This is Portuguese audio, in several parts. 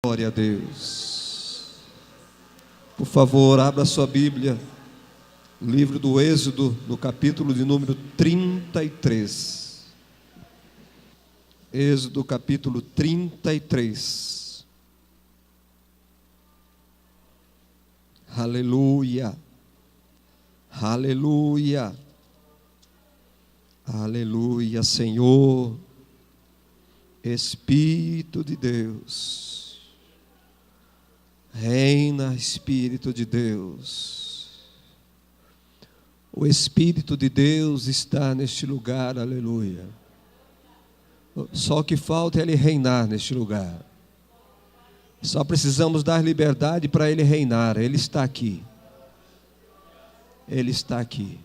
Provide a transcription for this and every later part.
Glória a Deus. Por favor, abra sua Bíblia, livro do Êxodo, no capítulo de número 33. Êxodo, capítulo 33. Aleluia. Aleluia. Aleluia, Senhor. Espírito de Deus. Reina, Espírito de Deus. O Espírito de Deus está neste lugar, aleluia. Só o que falta é Ele reinar neste lugar. Só precisamos dar liberdade para Ele reinar. Ele está aqui. Ele está aqui.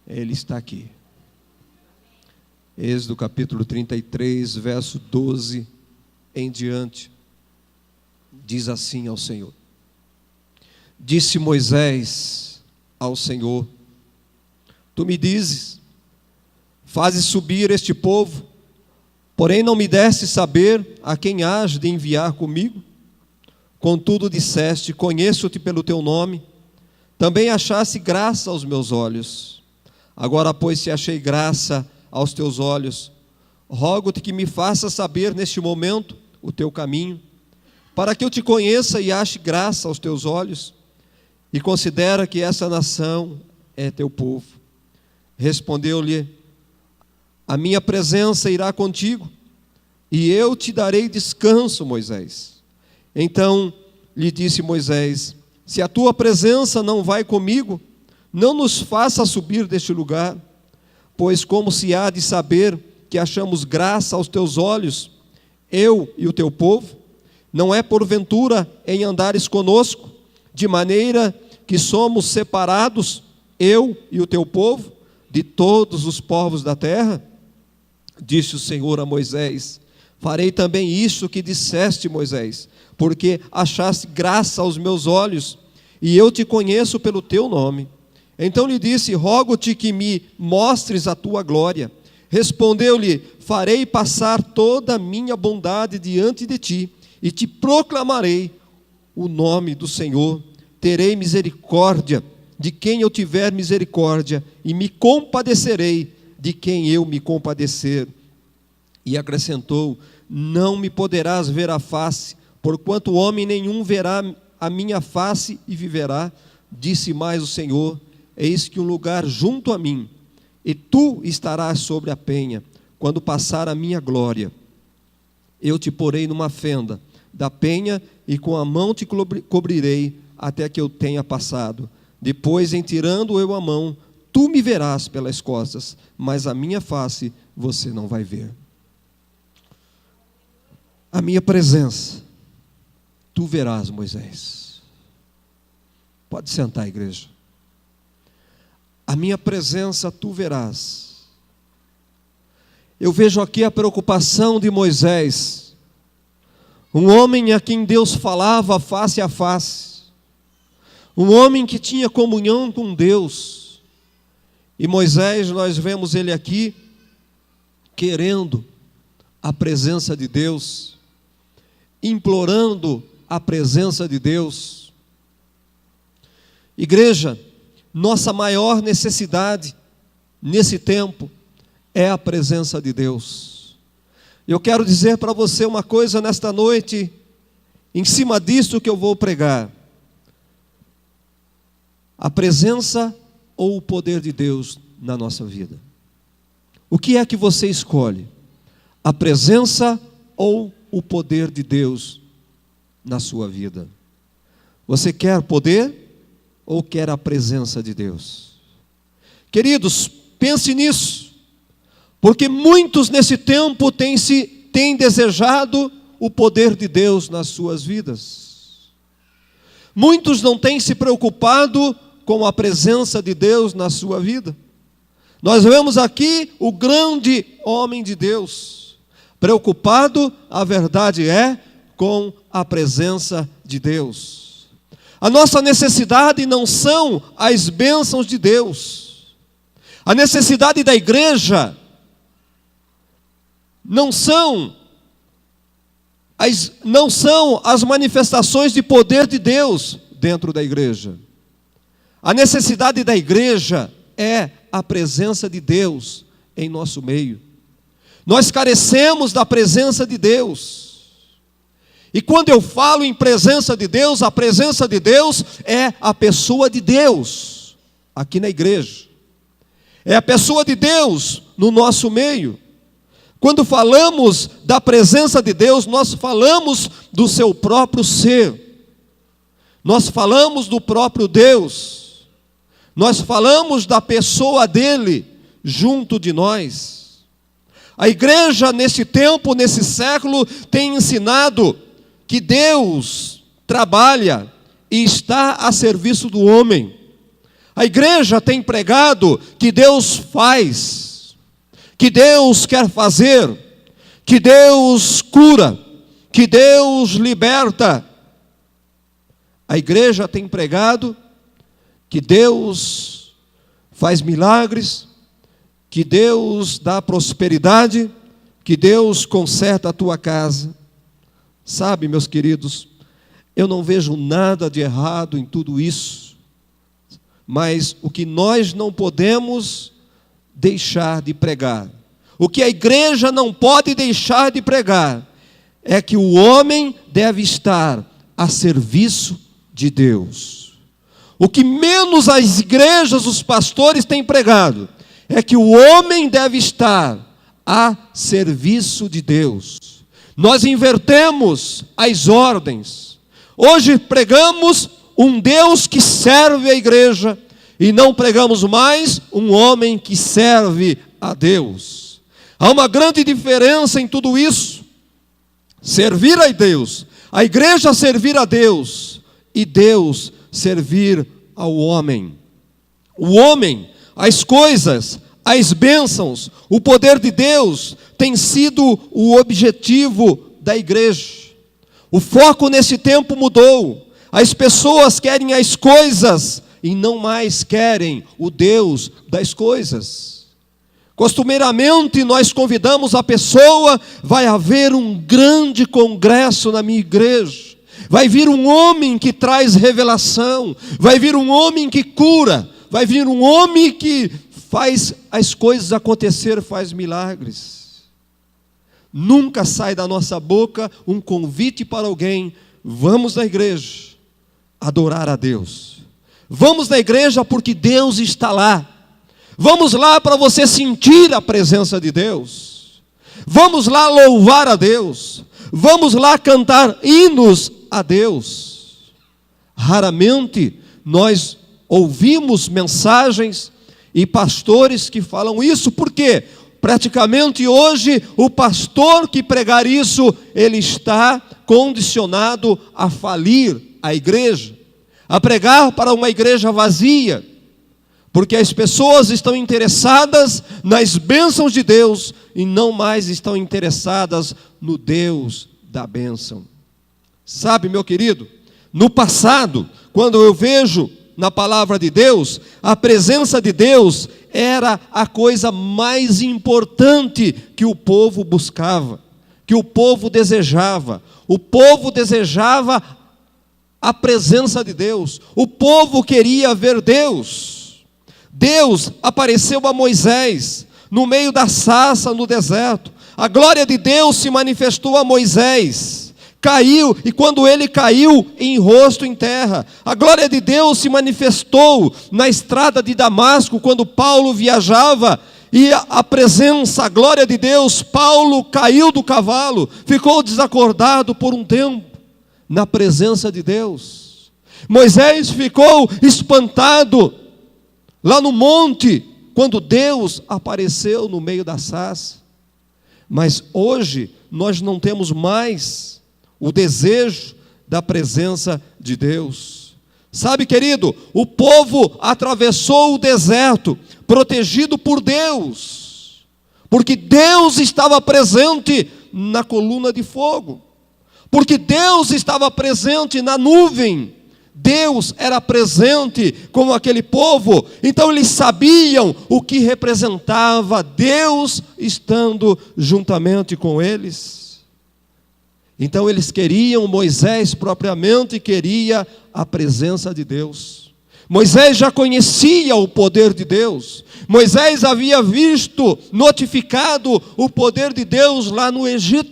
Ele está aqui. Êxodo capítulo 33, verso 12 em diante. Diz assim ao Senhor: Disse Moisés ao Senhor: Tu me dizes, fazes subir este povo, porém não me deste saber a quem hás de enviar comigo. Contudo disseste: Conheço-te pelo teu nome, também achaste graça aos meus olhos. Agora, pois, se achei graça aos teus olhos, rogo-te que me faças saber neste momento o teu caminho, para que eu te conheça e ache graça aos teus olhos, e considera que essa nação é teu povo. Respondeu-lhe: A minha presença irá contigo, e eu te darei descanso, Moisés. Então lhe disse Moisés: Se a tua presença não vai comigo, não nos faça subir deste lugar, pois como se há de saber que achamos graça aos teus olhos, eu e o teu povo? Não é porventura em andares conosco, de maneira que somos separados, eu e o teu povo, de todos os povos da terra? Disse o Senhor a Moisés: Farei também isso que disseste, Moisés, porque achaste graça aos meus olhos, e eu te conheço pelo teu nome. Então lhe disse: Rogo-te que me mostres a tua glória. Respondeu-lhe: Farei passar toda a minha bondade diante de ti, e te proclamarei o nome do Senhor. Terei misericórdia de quem eu tiver misericórdia, e me compadecerei de quem eu me compadecer. E acrescentou: Não me poderás ver a face, porquanto homem nenhum verá a minha face e viverá. Disse mais o Senhor: Eis que um lugar junto a mim, e tu estarás sobre a penha. Quando passar a minha glória, eu te porei numa fenda da penha, e com a mão te cobrirei até que eu tenha passado. Depois, em tirando eu a mão, tu me verás pelas costas, mas a minha face você não vai ver. A minha presença tu verás, Moisés. Pode sentar, igreja. A minha presença tu verás. Eu vejo aqui a preocupação de Moisés, um homem a quem Deus falava face a face, um homem que tinha comunhão com Deus. E Moisés, nós vemos ele aqui querendo a presença de Deus, implorando a presença de Deus. Igreja, nossa maior necessidade nesse tempo é a presença de Deus. Eu quero dizer para você uma coisa nesta noite, em cima disso que eu vou pregar: a presença ou o poder de Deus na nossa vida. O que é que você escolhe? A presença ou o poder de Deus na sua vida? Você quer poder ou quer a presença de Deus? Queridos, pense nisso, porque muitos nesse tempo têm desejado o poder de Deus nas suas vidas. Muitos não têm se preocupado com a presença de Deus na sua vida. Nós vemos aqui o grande homem de Deus, preocupado, a verdade é, com a presença de Deus. A nossa necessidade não são as bênçãos de Deus. A necessidade da igreja não são não são as manifestações de poder de Deus dentro da igreja. A necessidade da igreja é a presença de Deus em nosso meio. Nós carecemos da presença de Deus. E quando eu falo em presença de Deus, a presença de Deus é a pessoa de Deus aqui na igreja. É a pessoa de Deus no nosso meio. Quando falamos da presença de Deus, nós falamos do seu próprio ser. Nós falamos do próprio Deus. Nós falamos da pessoa dele junto de nós. A igreja nesse tempo, nesse século, tem ensinado que Deus trabalha e está a serviço do homem. A igreja tem pregado que Deus faz, que Deus quer fazer, que Deus cura, que Deus liberta. A igreja tem pregado que Deus faz milagres, que Deus dá prosperidade, que Deus conserta a tua casa. Sabe, meus queridos, eu não vejo nada de errado em tudo isso. Mas o que nós não podemos deixar de pregar, o que a igreja não pode deixar de pregar, é que o homem deve estar a serviço de Deus. O que menos as igrejas, os pastores têm pregado, é que o homem deve estar a serviço de Deus. Nós invertemos as ordens. Hoje pregamos um Deus que serve a igreja, e não pregamos mais um homem que serve a Deus. Há uma grande diferença em tudo isso. Servir a Deus, a igreja servir a Deus, e Deus servir ao homem. O homem, as coisas, as bênçãos, o poder de Deus tem sido o objetivo da igreja. O foco nesse tempo mudou. As pessoas querem as coisas e não mais querem o Deus das coisas. Costumeiramente nós convidamos a pessoa, vai haver um grande congresso na minha igreja, vai vir um homem que traz revelação, vai vir um homem que cura, vai vir um homem que faz as coisas acontecer, faz milagres. Nunca sai da nossa boca um convite para alguém: vamos na igreja adorar a Deus. Vamos na igreja porque Deus está lá. Vamos lá para você sentir a presença de Deus. Vamos lá louvar a Deus. Vamos lá cantar hinos a Deus. Raramente nós ouvimos mensagens e pastores que falam isso. Por quê? Praticamente hoje o pastor que pregar isso, ele está condicionado a falir a igreja, a pregar para uma igreja vazia, porque as pessoas estão interessadas nas bênçãos de Deus e não mais estão interessadas no Deus da bênção. Sabe, meu querido, no passado, quando eu vejo na palavra de Deus, a presença de Deus era a coisa mais importante que o povo buscava, que o povo desejava. O povo desejava a presença de Deus. O povo queria ver Deus. Deus apareceu a Moisés no meio da sarça no deserto. A glória de Deus se manifestou a Moisés. Caiu, e quando ele caiu, em rosto em terra. A glória de Deus se manifestou na estrada de Damasco, quando Paulo viajava, e a presença, a glória de Deus, Paulo caiu do cavalo, ficou desacordado por um tempo, na presença de Deus. Moisés ficou espantado, lá no monte, quando Deus apareceu no meio da sarça. Mas hoje, nós não temos mais o desejo da presença de Deus. Sabe, querido, o povo atravessou o deserto, protegido por Deus, porque Deus estava presente na coluna de fogo, porque Deus estava presente na nuvem. Deus era presente com aquele povo, então eles sabiam o que representava Deus estando juntamente com eles. Então eles queriam Moisés propriamente, queria a presença de Deus. Moisés já conhecia o poder de Deus. Moisés havia visto, notificado o poder de Deus lá no Egito.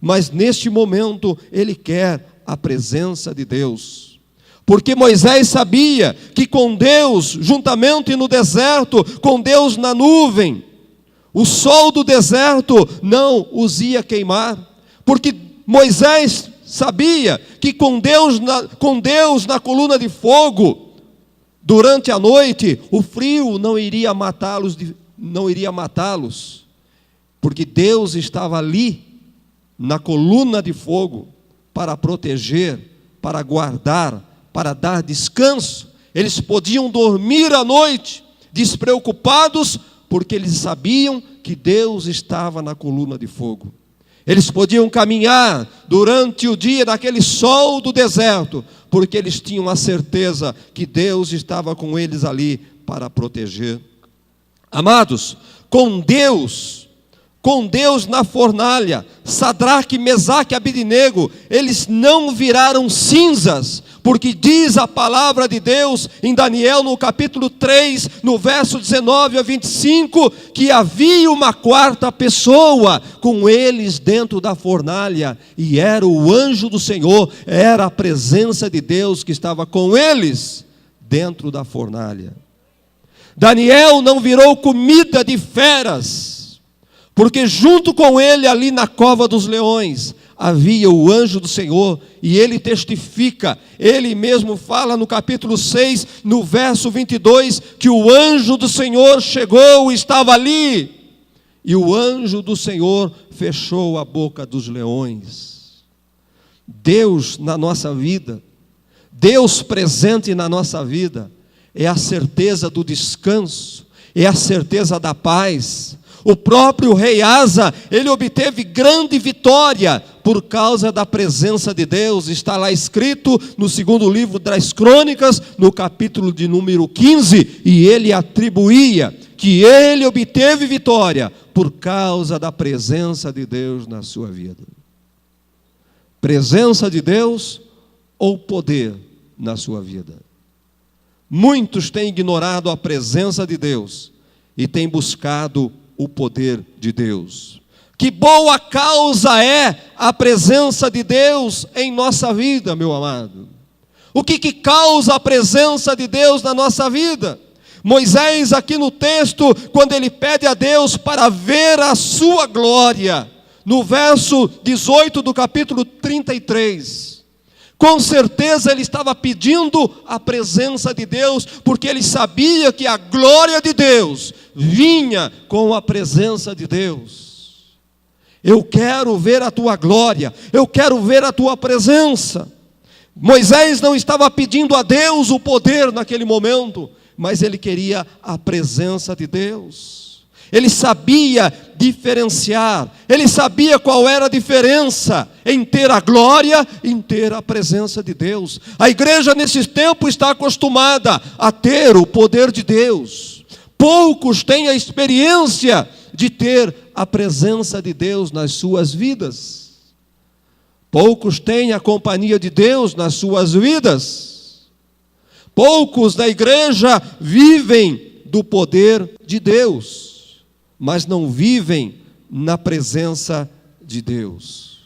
Mas neste momento ele quer a presença de Deus. Porque Moisés sabia que com Deus, juntamente no deserto, com Deus na nuvem, o sol do deserto não os ia queimar. Porque Moisés sabia que com Deus na coluna de fogo, durante a noite, o frio não iria matá-los, porque Deus estava ali, na coluna de fogo, para proteger, para guardar, para dar descanso. Eles podiam dormir à noite, despreocupados, porque eles sabiam que Deus estava na coluna de fogo. Eles podiam caminhar durante o dia naquele sol do deserto, porque eles tinham a certeza que Deus estava com eles ali para proteger. Amados, com Deus na fornalha, Sadraque, Mesaque e Abednego, eles não viraram cinzas, porque diz a palavra de Deus em Daniel, no capítulo 3, no verso 19 a 25, que havia uma quarta pessoa com eles dentro da fornalha, e era o anjo do Senhor, era a presença de Deus que estava com eles dentro da fornalha. Daniel não virou comida de feras, porque junto com ele ali na cova dos leões havia o anjo do Senhor, e ele testifica, ele mesmo fala no capítulo 6, no verso 22, que o anjo do Senhor chegou e estava ali, e o anjo do Senhor fechou a boca dos leões. Deus na nossa vida, Deus presente na nossa vida, é a certeza do descanso, é a certeza da paz. O próprio rei Asa, ele obteve grande vitória por causa da presença de Deus. Está lá escrito no segundo livro das Crônicas, no capítulo de número 15, e ele atribuía que ele obteve vitória por causa da presença de Deus na sua vida. Presença de Deus ou poder na sua vida? Muitos têm ignorado a presença de Deus e têm buscado o poder de Deus. Que boa causa é a presença de Deus em nossa vida, meu amado. O que causa a presença de Deus na nossa vida? Moisés, aqui no texto, quando ele pede a Deus para ver a sua glória, no verso 18 do capítulo 33, com certeza ele estava pedindo a presença de Deus, porque ele sabia que a glória de Deus vinha com a presença de Deus. Eu quero ver a tua glória, eu quero ver a tua presença. Moisés não estava pedindo a Deus o poder naquele momento, mas ele queria a presença de Deus. Ele sabia diferenciar, ele sabia qual era a diferença em ter a glória e em ter a presença de Deus. A igreja nesse tempo está acostumada a ter o poder de Deus. Poucos têm a experiência de ter a presença de Deus nas suas vidas. Poucos têm a companhia de Deus nas suas vidas. Poucos da igreja vivem do poder de Deus, mas não vivem na presença de Deus.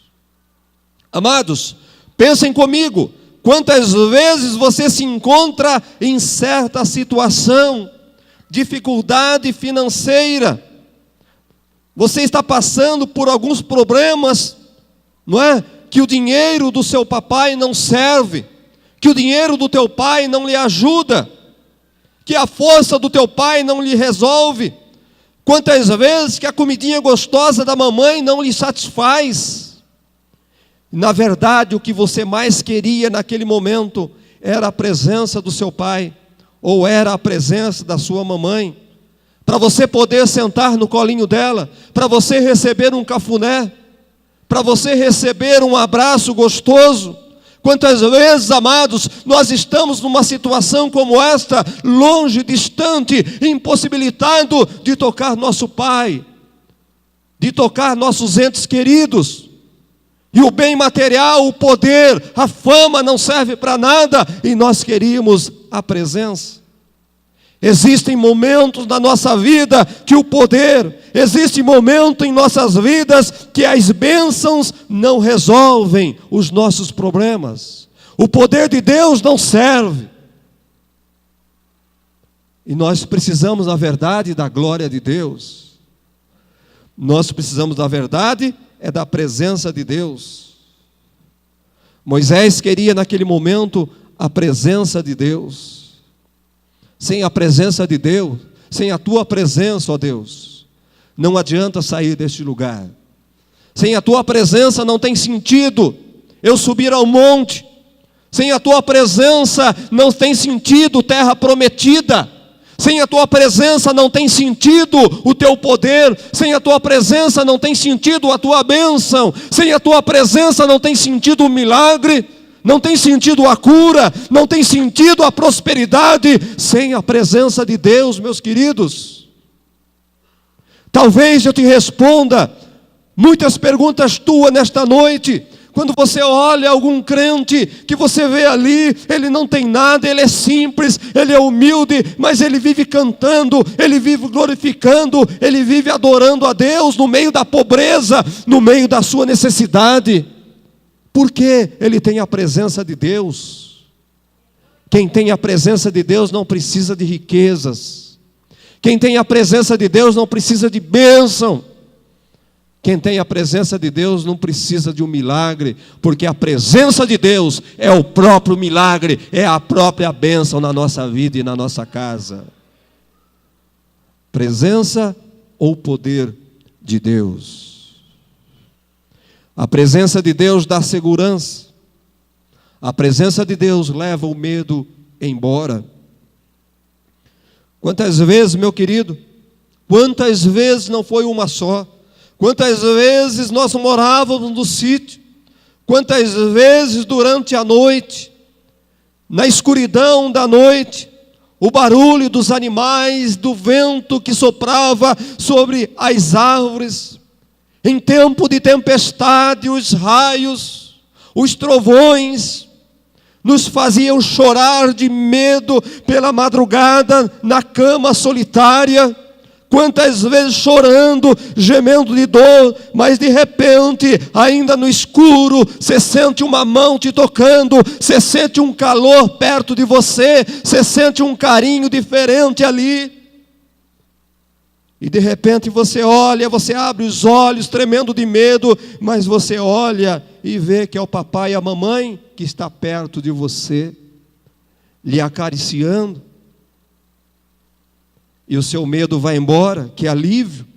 Amados, pensem comigo, quantas vezes você se encontra em certa situação, dificuldade financeira, você está passando por alguns problemas, não é? Que o dinheiro do seu papai não serve, que o dinheiro do teu pai não lhe ajuda, que a força do teu pai não lhe resolve. Quantas vezes que a comidinha gostosa da mamãe não lhe satisfaz. Na verdade, o que você mais queria naquele momento era a presença do seu pai, ou era a presença da sua mamãe, para você poder sentar no colinho dela, para você receber um cafuné, para você receber um abraço gostoso. Quantas vezes, amados, nós estamos numa situação como esta, longe, distante, impossibilitado de tocar nosso pai, de tocar nossos entes queridos. E o bem material, o poder, a fama não serve para nada, e nós queríamos a presença. Existem momentos na nossa vida que o poder, existe momento em nossas vidas que as bênçãos não resolvem os nossos problemas. O poder de Deus não serve. E nós precisamos, na verdade, da glória de Deus. Nós precisamos, da verdade, da presença de Deus. Moisés queria naquele momento a presença de Deus. Sem a presença de Deus, sem a tua presença, ó Deus, não adianta sair deste lugar. Sem a tua presença não tem sentido eu subir ao monte. Sem a tua presença não tem sentido terra prometida. Sem a tua presença não tem sentido o teu poder. Sem a tua presença não tem sentido a tua bênção. Sem a tua presença não tem sentido o milagre. Não tem sentido a cura. Não tem sentido a prosperidade. Sem a presença de Deus, meus queridos. Talvez eu te responda muitas perguntas tuas nesta noite. Quando você olha algum crente que você vê ali, ele não tem nada, ele é simples, ele é humilde, mas ele vive cantando, ele vive glorificando, ele vive adorando a Deus no meio da pobreza, no meio da sua necessidade. Porque ele tem a presença de Deus. Quem tem a presença de Deus não precisa de riquezas. Quem tem a presença de Deus não precisa de bênção. Quem tem a presença de Deus não precisa de um milagre, porque a presença de Deus é o próprio milagre, é a própria bênção na nossa vida e na nossa casa. Presença ou poder de Deus? A presença de Deus dá segurança. A presença de Deus leva o medo embora. Quantas vezes, meu querido, quantas vezes não foi uma só? Quantas vezes nós morávamos no sítio, quantas vezes durante a noite, na escuridão da noite, o barulho dos animais, do vento que soprava sobre as árvores, em tempo de tempestade, os raios, os trovões, nos faziam chorar de medo pela madrugada, na cama solitária. Quantas vezes chorando, gemendo de dor, mas de repente, ainda no escuro, você sente uma mão te tocando, você sente um calor perto de você, você sente um carinho diferente ali. E de repente você olha, você abre os olhos tremendo de medo, mas você olha e vê que é o papai e a mamãe que está perto de você, lhe acariciando. E o seu medo vai embora, que alívio,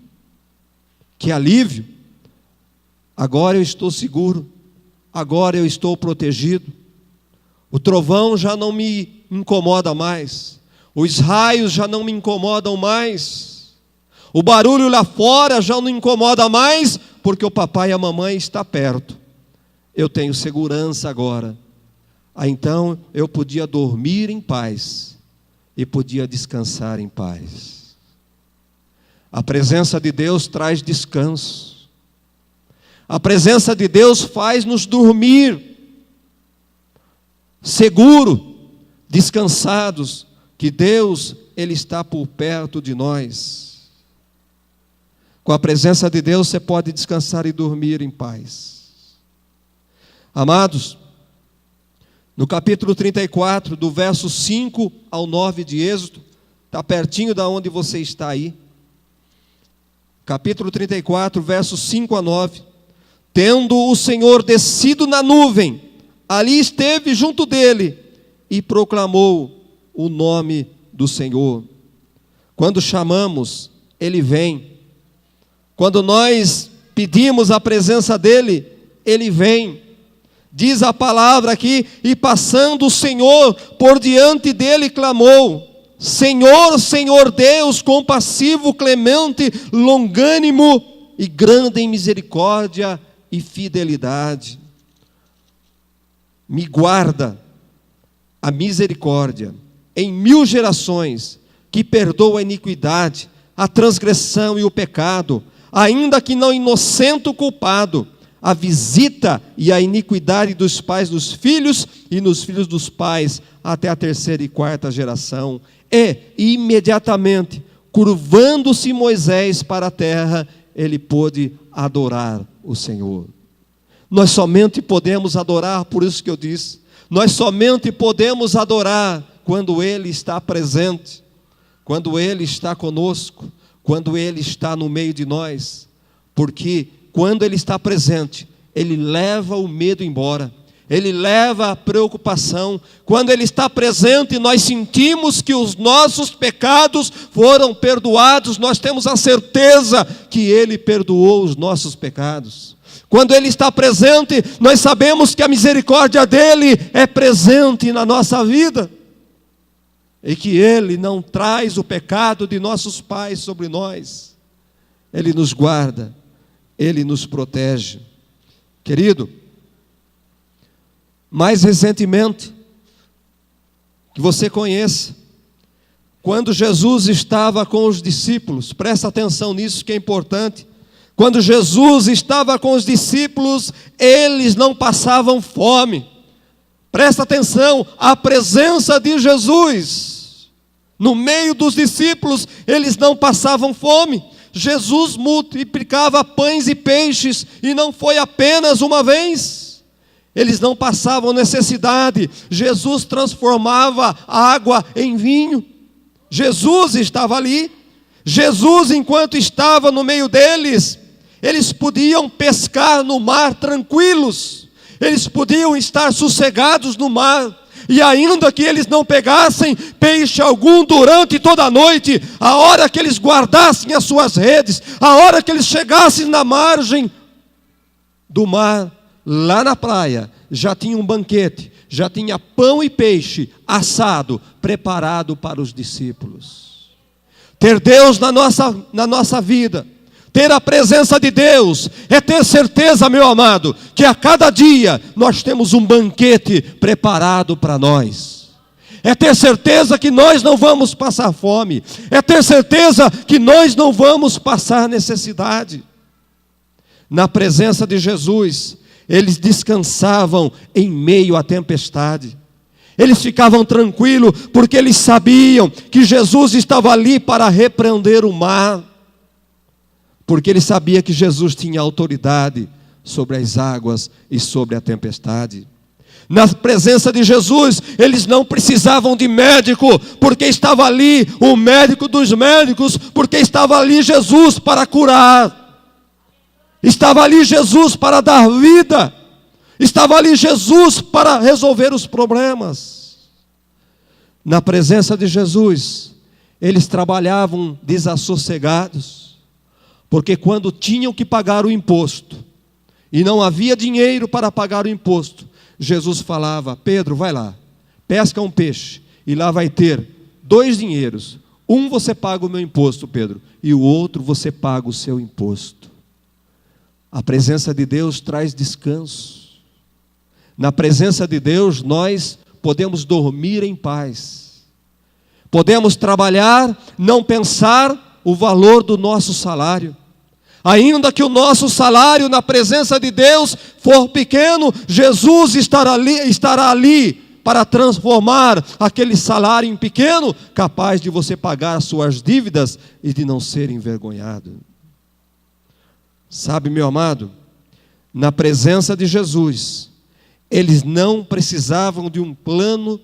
que alívio. Agora eu estou seguro, agora eu estou protegido. O trovão já não me incomoda mais, os raios já não me incomodam mais, o barulho lá fora já não incomoda mais, porque o papai e a mamãe estão perto. Eu tenho segurança agora. Então eu podia dormir em paz e podia descansar em paz. A presença de Deus traz descanso. A presença de Deus faz-nos dormir seguro, descansados, que Deus, Ele está por perto de nós. Com a presença de Deus você pode descansar e dormir em paz. Amados, no capítulo 34, do verso 5 ao 9 de Êxodo, está pertinho da onde você está aí. Capítulo 34, versos 5 a 9. Tendo o Senhor descido na nuvem, ali esteve junto dele e proclamou o nome do Senhor. Quando chamamos, Ele vem. Quando nós pedimos a presença dEle, Ele vem. Diz a palavra aqui, e passando o Senhor por diante dele clamou: Senhor, Senhor Deus, compassivo, clemente, longânimo e grande em misericórdia e fidelidade. Me guarda a misericórdia em 1000 gerações, que perdoa a iniquidade, a transgressão e o pecado, ainda que não inocente o culpado. a visita e a iniquidade dos pais dos filhos e nos filhos dos pais até a terceira e quarta geração. E imediatamente, curvando-se Moisés para a terra, ele pôde adorar o Senhor. Nós somente podemos adorar, por isso que eu disse, nós somente podemos adorar quando Ele está presente, quando Ele está conosco, quando Ele está no meio de nós, porque quando Ele está presente, Ele leva o medo embora, Ele leva a preocupação. Quando Ele está presente, nós sentimos que os nossos pecados foram perdoados, nós temos a certeza que Ele perdoou os nossos pecados. Quando Ele está presente, nós sabemos que a misericórdia dEle é presente na nossa vida, e que Ele não traz o pecado de nossos pais sobre nós. Ele nos guarda, Ele nos protege. Querido, mais recentemente, que você conheça, quando Jesus estava com os discípulos, presta atenção nisso que é importante. Quando Jesus estava com os discípulos, eles não passavam fome. Presta atenção, a presença de Jesus no meio dos discípulos, eles não passavam fome. Jesus multiplicava pães e peixes, e não foi apenas uma vez. Eles não passavam necessidade. Jesus transformava água em vinho. Jesus estava ali. Jesus, enquanto estava no meio deles, eles podiam pescar no mar tranquilos, eles podiam estar sossegados no mar, e ainda que eles não pegassem peixe algum durante toda a noite, a hora que eles guardassem as suas redes, a hora que eles chegassem na margem do mar, lá na praia, já tinha um banquete, já tinha pão e peixe assado, preparado para os discípulos. Ter Deus na nossa vida, ter a presença de Deus, é ter certeza, meu amado, que a cada dia nós temos um banquete preparado para nós. É ter certeza que nós não vamos passar fome. É ter certeza que nós não vamos passar necessidade. Na presença de Jesus, eles descansavam em meio à tempestade. Eles ficavam tranquilos porque eles sabiam que Jesus estava ali para repreender o mar. Porque ele sabia que Jesus tinha autoridade sobre as águas e sobre a tempestade. Na presença de Jesus, eles não precisavam de médico, porque estava ali o médico dos médicos, porque estava ali Jesus para curar. Estava ali Jesus para dar vida. Estava ali Jesus para resolver os problemas. Na presença de Jesus, eles trabalhavam desassossegados. Porque quando tinham que pagar o imposto, e não havia dinheiro para pagar o imposto, Jesus falava: Pedro, vai lá, pesca um peixe, e lá vai ter 2 dinheiros. Um você paga o meu imposto, Pedro, e o outro você paga o seu imposto. A presença de Deus traz descanso. Na presença de Deus nós podemos dormir em paz. Podemos trabalhar, não pensar o valor do nosso salário. Ainda que o nosso salário na presença de Deus for pequeno, Jesus estará ali para transformar aquele salário em pequeno, capaz de você pagar as suas dívidas e de não ser envergonhado. Sabe, meu amado, na presença de Jesus, eles não precisavam de um plano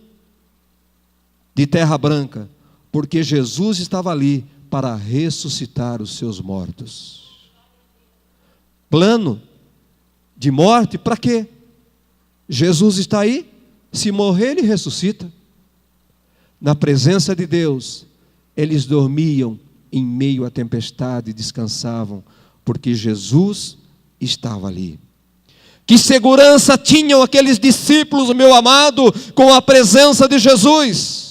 de terra branca, porque Jesus estava ali para ressuscitar os seus mortos. Plano de morte, para quê? Jesus está aí, se morrer ele ressuscita. Na presença de Deus, eles dormiam em meio à tempestade e descansavam, porque Jesus estava ali. Que segurança tinham aqueles discípulos, meu amado, com a presença de Jesus?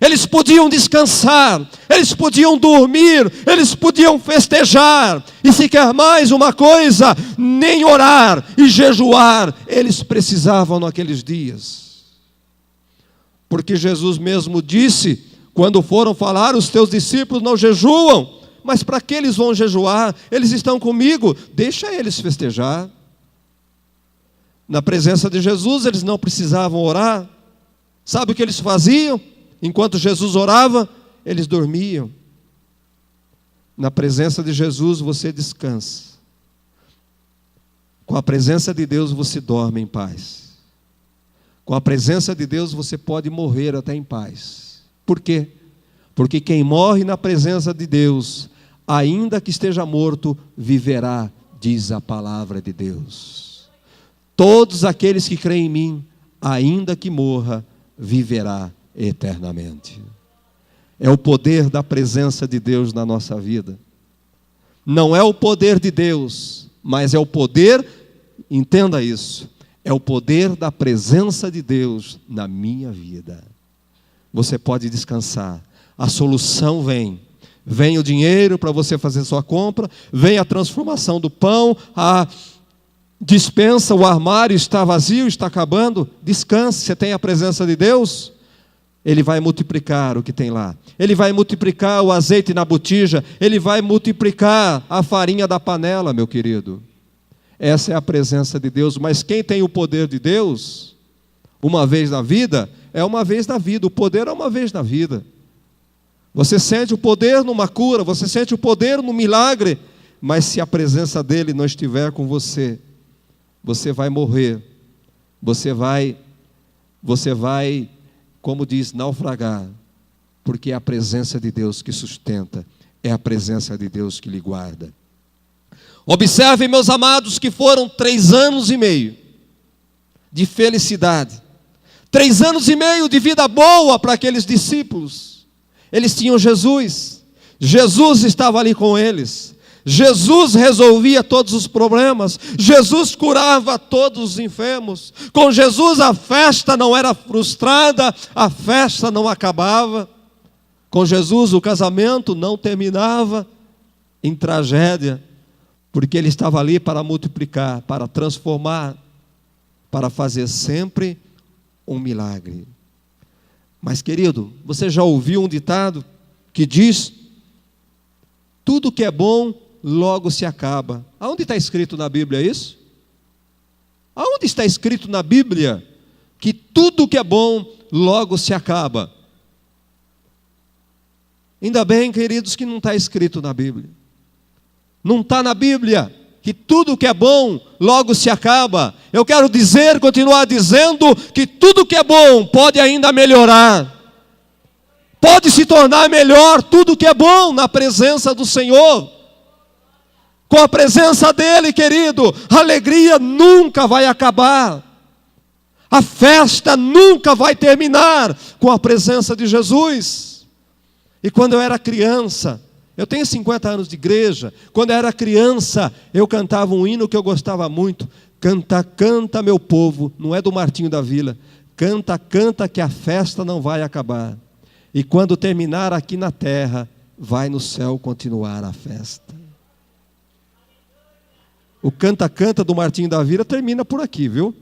Eles podiam descansar, eles podiam dormir, eles podiam festejar, e se quer mais uma coisa, nem orar e jejuar eles precisavam naqueles dias. Porque Jesus mesmo disse, quando foram falar, os teus discípulos não jejuam, mas para que eles vão jejuar? Eles estão comigo, deixa eles festejar. Na presença de Jesus, eles não precisavam orar. Sabe o que eles faziam? Enquanto Jesus orava, eles dormiam. Na presença de Jesus, você descansa. Com a presença de Deus, você dorme em paz. Com a presença de Deus, você pode morrer até em paz. Por quê? Porque quem morre na presença de Deus, ainda que esteja morto, viverá, diz a palavra de Deus. Todos aqueles que creem em mim, ainda que morra, viverá eternamente. É o poder da presença de Deus na nossa vida. Não é o poder de Deus, mas é o poder, entenda isso, é o poder da presença de Deus na minha vida. Você pode descansar. A solução vem. Vem o dinheiro para você fazer sua compra, vem a transformação do pão, a dispensa, o armário está vazio, está acabando. Descanse, você tem a presença de Deus, Ele vai multiplicar o que tem lá. Ele vai multiplicar o azeite na botija, Ele vai multiplicar a farinha da panela, meu querido. Essa é a presença de Deus. Mas quem tem o poder de Deus, uma vez na vida, é uma vez na vida. O poder é uma vez na vida. Você sente o poder numa cura, você sente o poder no milagre, mas se a presença dele não estiver com você, você vai morrer, você vai, como diz, naufragar, porque é a presença de Deus que sustenta, é a presença de Deus que lhe guarda. Observem, meus amados, que foram 3 anos e meio de felicidade, 3 anos e meio de vida boa para aqueles discípulos. Eles tinham Jesus, Jesus estava ali com eles, Jesus resolvia todos os problemas, Jesus curava todos os enfermos, com Jesus a festa não era frustrada, a festa não acabava, com Jesus o casamento não terminava em tragédia, porque Ele estava ali para multiplicar, para transformar, para fazer sempre um milagre. Mas, querido, você já ouviu um ditado que diz: tudo que é bom logo se acaba. Aonde está escrito na Bíblia isso? Aonde está escrito na Bíblia que tudo que é bom logo se acaba? Ainda bem, queridos, que não está escrito na Bíblia. Não está na Bíblia que tudo que é bom logo se acaba. Eu quero dizer, continuar dizendo, que tudo que é bom pode ainda melhorar. Pode se tornar melhor tudo que é bom na presença do Senhor. Com a presença dEle, querido, a alegria nunca vai acabar. A festa nunca vai terminar com a presença de Jesus. E quando eu era criança, eu tenho 50 anos de igreja, quando eu era criança, eu cantava um hino que eu gostava muito. Canta, canta, meu povo, não é do Martinho da Vila. Canta, canta que a festa não vai acabar. E quando terminar aqui na terra, vai no céu continuar a festa. O canta, canta do Martinho da Vila termina por aqui, viu?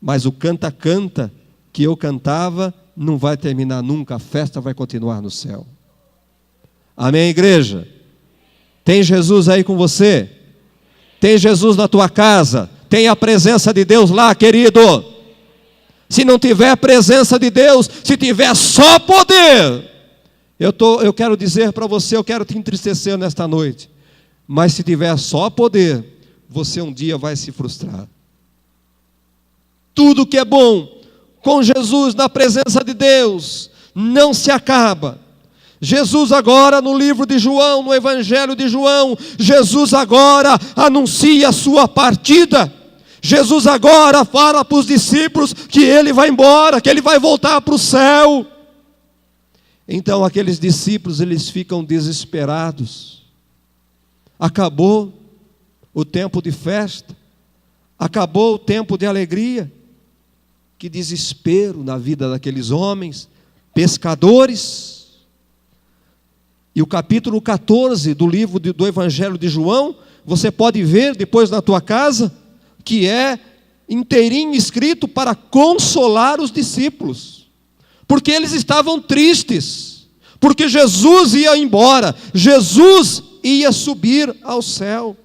Mas o canta, canta que eu cantava não vai terminar nunca, a festa vai continuar no céu. Amém, igreja? Tem Jesus aí com você? Tem Jesus na tua casa? Tem a presença de Deus lá, querido? Se não tiver a presença de Deus, se tiver só poder, eu quero dizer para você, eu quero te entristecer nesta noite, mas se tiver só poder, você um dia vai se frustrar. Tudo que é bom com Jesus na presença de Deus não se acaba. Jesus agora no livro de João, no Evangelho de João, Jesus agora anuncia a sua partida. Jesus agora fala para os discípulos que Ele vai embora, que Ele vai voltar para o céu. Então aqueles discípulos, eles ficam desesperados. Acabou o tempo de festa, acabou o tempo de alegria. Que desespero na vida daqueles homens, pescadores. E o capítulo 14 do livro do Evangelho de João, você pode ver depois na tua casa, que é inteirinho escrito para consolar os discípulos, porque eles estavam tristes, porque Jesus ia embora, Jesus ia subir ao céu.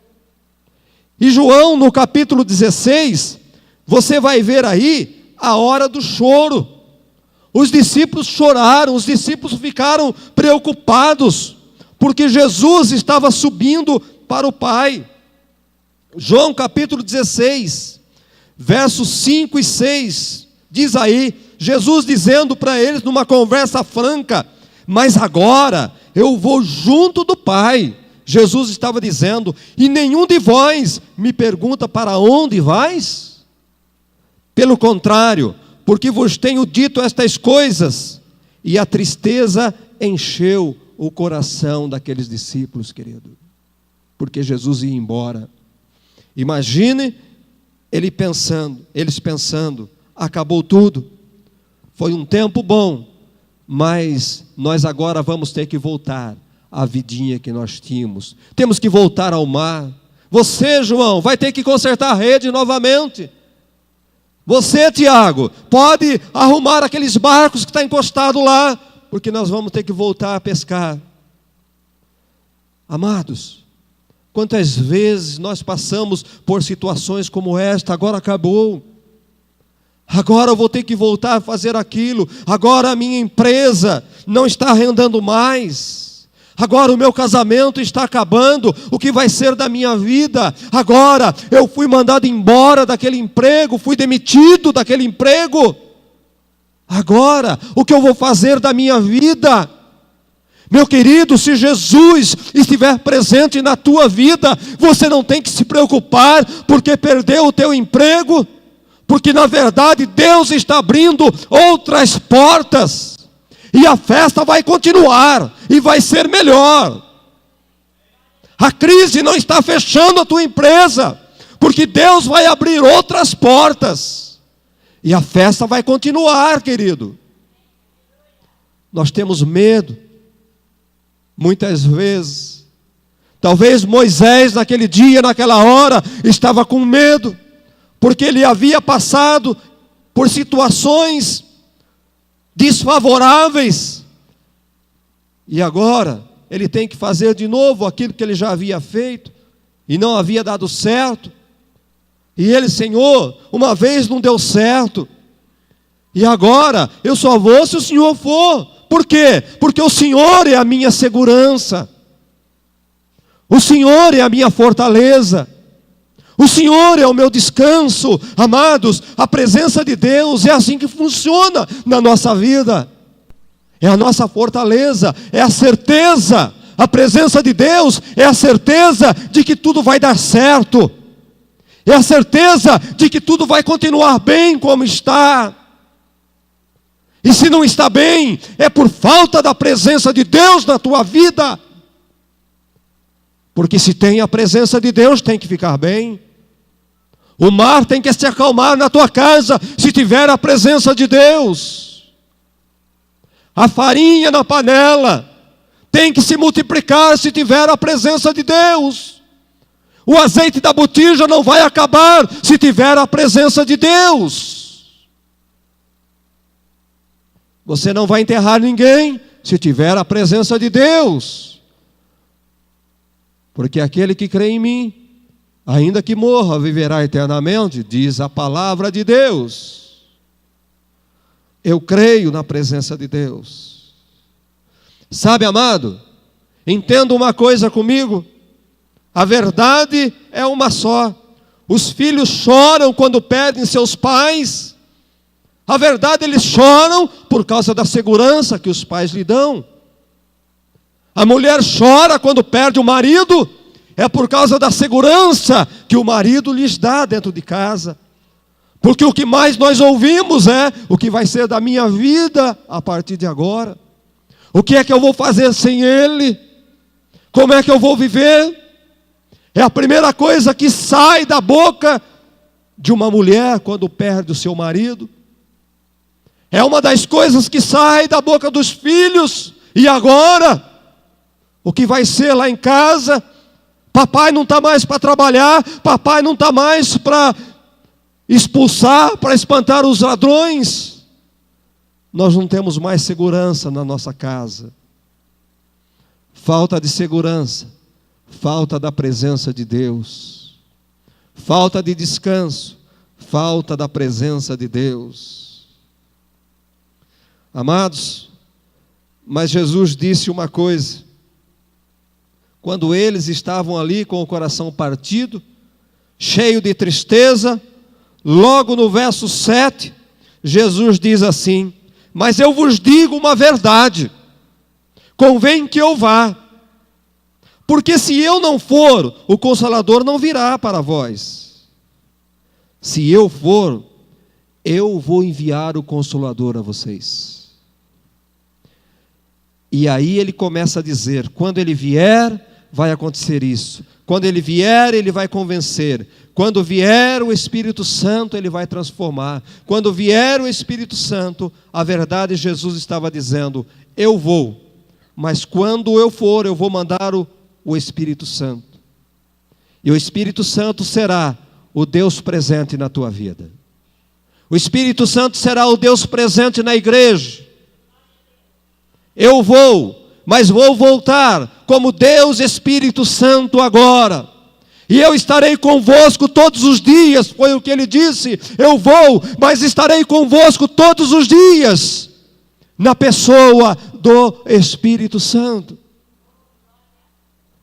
E João, no capítulo 16, você vai ver aí a hora do choro. Os discípulos choraram, os discípulos ficaram preocupados, porque Jesus estava subindo para o Pai. João capítulo 16, versos 5 e 6, diz aí, Jesus dizendo para eles numa conversa franca: mas agora eu vou junto do Pai. Jesus estava dizendo: e nenhum de vós me pergunta para onde vais? Pelo contrário, porque vos tenho dito estas coisas. E a tristeza encheu o coração daqueles discípulos, querido, porque Jesus ia embora. Imagine eles pensando, acabou tudo, foi um tempo bom, mas nós agora vamos ter que voltar à vidinha que nós tínhamos, temos que voltar ao mar. Você, João, vai ter que consertar a rede novamente. Você, Tiago, pode arrumar aqueles barcos que estão encostados lá, porque nós vamos ter que voltar a pescar. Amados, quantas vezes nós passamos por situações como esta: agora acabou, agora eu vou ter que voltar a fazer aquilo, agora a minha empresa não está rendendo mais, agora o meu casamento está acabando, o que vai ser da minha vida? Agora eu fui mandado embora daquele emprego, fui demitido daquele emprego, agora o que eu vou fazer da minha vida? Meu querido, se Jesus estiver presente na tua vida, você não tem que se preocupar porque perdeu o teu emprego, porque na verdade Deus está abrindo outras portas, e a festa vai continuar, e vai ser melhor. A crise não está fechando a tua empresa, porque Deus vai abrir outras portas, e a festa vai continuar, querido. Nós temos medo, muitas vezes. Talvez Moisés naquele dia, naquela hora, estava com medo, porque ele havia passado por situações desfavoráveis, e agora ele tem que fazer de novo aquilo que ele já havia feito, e não havia dado certo. E ele: Senhor, uma vez não deu certo, e agora eu só vou se o Senhor for. Por quê? Porque o Senhor é a minha segurança, o Senhor é a minha fortaleza, o Senhor é o meu descanso. Amados, a presença de Deus é assim que funciona na nossa vida, é a nossa fortaleza, é a certeza. A presença de Deus é a certeza de que tudo vai dar certo, é a certeza de que tudo vai continuar bem como está. E se não está bem, é por falta da presença de Deus na tua vida. Porque se tem a presença de Deus, tem que ficar bem. O mar tem que se acalmar na tua casa, se tiver a presença de Deus. A farinha na panela tem que se multiplicar se tiver a presença de Deus. O azeite da botija não vai acabar se tiver a presença de Deus. Você não vai enterrar ninguém se tiver a presença de Deus. Porque aquele que crê em mim, ainda que morra, viverá eternamente, diz a palavra de Deus. Eu creio na presença de Deus. Sabe, amado, entenda uma coisa comigo: a verdade é uma só. Os filhos choram quando perdem seus pais. A verdade, eles choram por causa da segurança que os pais lhe dão. A mulher chora quando perde o marido, é por causa da segurança que o marido lhes dá dentro de casa. Porque o que mais nós ouvimos é: o que vai ser da minha vida a partir de agora? O que é que eu vou fazer sem ele? Como é que eu vou viver? É a primeira coisa que sai da boca de uma mulher quando perde o seu marido. É uma das coisas que sai da boca dos filhos. E agora? O que vai ser lá em casa? Papai não está mais para trabalhar, papai não está mais para expulsar, para espantar os ladrões. Nós não temos mais segurança na nossa casa. Falta de segurança, falta da presença de Deus. falta de descanso, falta da presença de Deus. Amados, mas Jesus disse uma coisa: quando eles estavam ali com o coração partido, cheio de tristeza, logo no verso 7, Jesus diz assim: mas eu vos digo uma verdade, convém que eu vá, porque se eu não for, o Consolador não virá para vós. Se eu for, eu vou enviar o Consolador a vocês. E aí ele começa a dizer: quando ele vier, vai acontecer isso. Quando ele vier, ele vai convencer. Quando vier o Espírito Santo, ele vai transformar. Quando vier o Espírito Santo, a verdade, Jesus estava dizendo: eu vou, mas quando eu for, eu vou mandar o Espírito Santo. E o Espírito Santo será o Deus presente na tua vida. O Espírito Santo será o Deus presente na igreja. Eu vou, mas vou voltar como Deus Espírito Santo agora. E eu estarei convosco todos os dias, foi o que ele disse. Eu vou, mas estarei convosco todos os dias, na pessoa do Espírito Santo.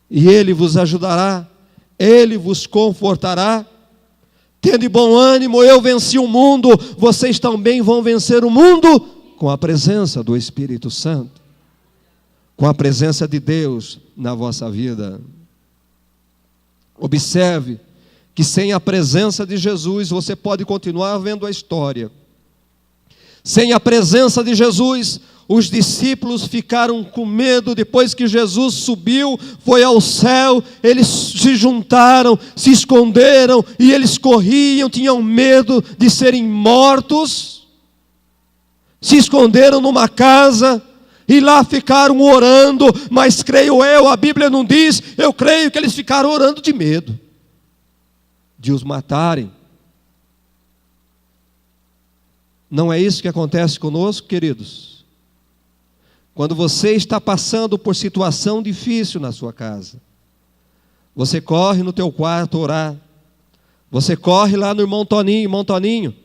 E ele vos ajudará, ele vos confortará. Tende bom ânimo, eu venci o mundo, vocês também vão vencer o mundo, com a presença do Espírito Santo, com a presença de Deus na vossa vida. Observe que sem a presença de Jesus, você pode continuar vendo a história. Sem a presença de Jesus, os discípulos ficaram com medo. Depois que Jesus subiu, foi ao céu, eles se juntaram, se esconderam, e eles corriam, tinham medo de serem mortos. Se esconderam numa casa, e lá ficaram orando, mas creio eu, a Bíblia não diz, eu creio que eles ficaram orando de medo de os matarem. Não é isso que acontece conosco, queridos? Quando você está passando por situação difícil na sua casa, você corre no teu quarto orar, você corre lá no irmão Toninho,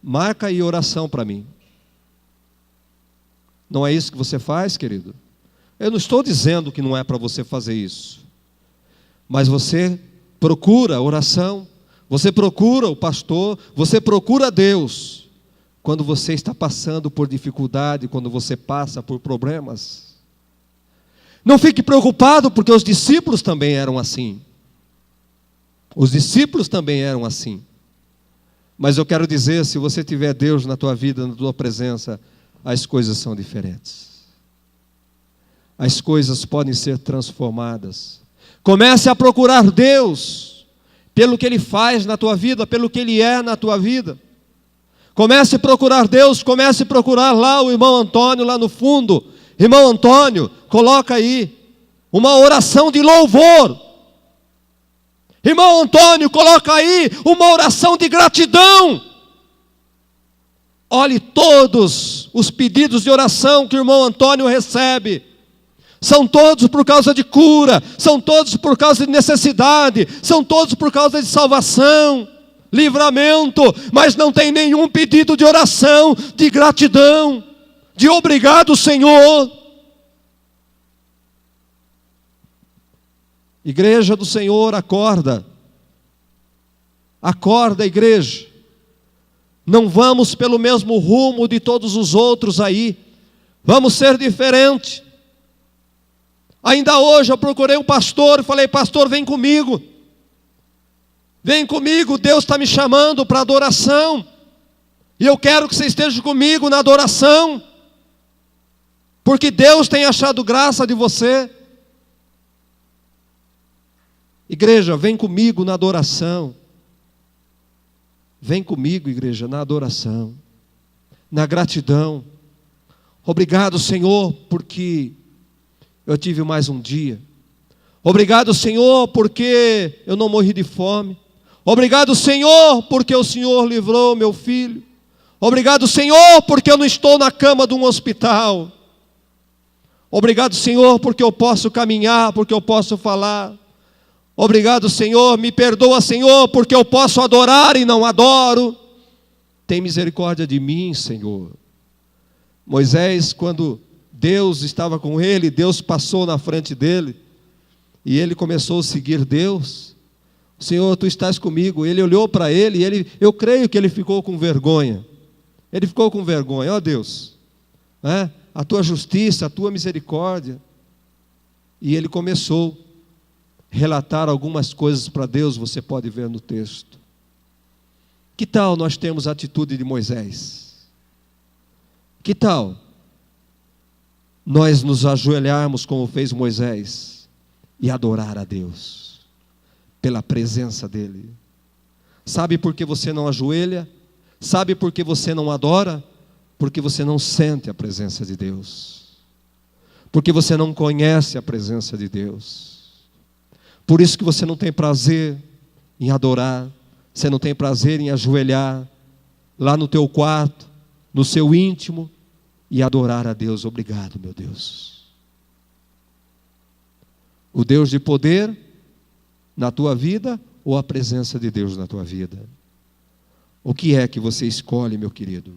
marca aí oração para mim. Não é isso que você faz, querido? Eu não estou dizendo que não é para você fazer isso, mas você procura oração, você procura o pastor, você procura Deus, quando você está passando por dificuldade, quando você passa por problemas. Não fique preocupado, porque os discípulos também eram assim. Os discípulos também eram assim. Mas eu quero dizer, se você tiver Deus na tua vida, na tua presença, as coisas são diferentes. As coisas podem ser transformadas. Comece a procurar Deus pelo que Ele faz na tua vida, pelo que Ele é na tua vida. Comece a procurar Deus, comece a procurar lá o irmão Antônio, lá no fundo. Irmão Antônio, coloca aí uma oração de louvor. Irmão Antônio, coloca aí uma oração de gratidão. Olhe todos os pedidos de oração que o irmão Antônio recebe. São todos por causa de cura, são todos por causa de necessidade, são todos por causa de salvação, livramento, mas não tem nenhum pedido de oração, de gratidão, de obrigado, Senhor. Igreja do Senhor, acorda. Acorda, igreja. Não vamos pelo mesmo rumo de todos os outros aí. Vamos ser diferentes. Ainda hoje eu procurei um pastor e falei: pastor, vem comigo. Vem comigo, Deus está me chamando para adoração. E eu quero que você esteja comigo na adoração. Porque Deus tem achado graça de você. Igreja, vem comigo na adoração. Vem comigo, igreja, na adoração, na gratidão. Obrigado, Senhor, porque eu tive mais um dia. Obrigado, Senhor, porque eu não morri de fome. Obrigado, Senhor, porque o Senhor livrou meu filho. Obrigado, Senhor, porque eu não estou na cama de um hospital. Obrigado, Senhor, porque eu posso caminhar, porque eu posso falar. Obrigado, Senhor, me perdoa, Senhor, porque eu posso adorar e não adoro. Tem misericórdia de mim, Senhor. Moisés, quando Deus estava com ele, Deus passou na frente dele, e ele começou a seguir Deus. Senhor, tu estás comigo. Ele olhou para ele, e eu creio que ele ficou com vergonha. Ele ficou com vergonha. Ó Deus, a tua justiça, a tua misericórdia. E ele começou a relatar algumas coisas para Deus, você pode ver no texto. Que tal nós temos a atitude de Moisés? Que tal nós nos ajoelharmos como fez Moisés e adorar a Deus pela presença dEle? Sabe por que você não ajoelha? Sabe por que você não adora? Porque você não sente a presença de Deus. Porque você não conhece a presença de Deus. Por isso que você não tem prazer em adorar. Você não tem prazer em ajoelhar lá no teu quarto, no seu íntimo, e adorar a Deus. Obrigado, meu Deus. O Deus de poder na tua vida ou a presença de Deus na tua vida? O que é que você escolhe, meu querido?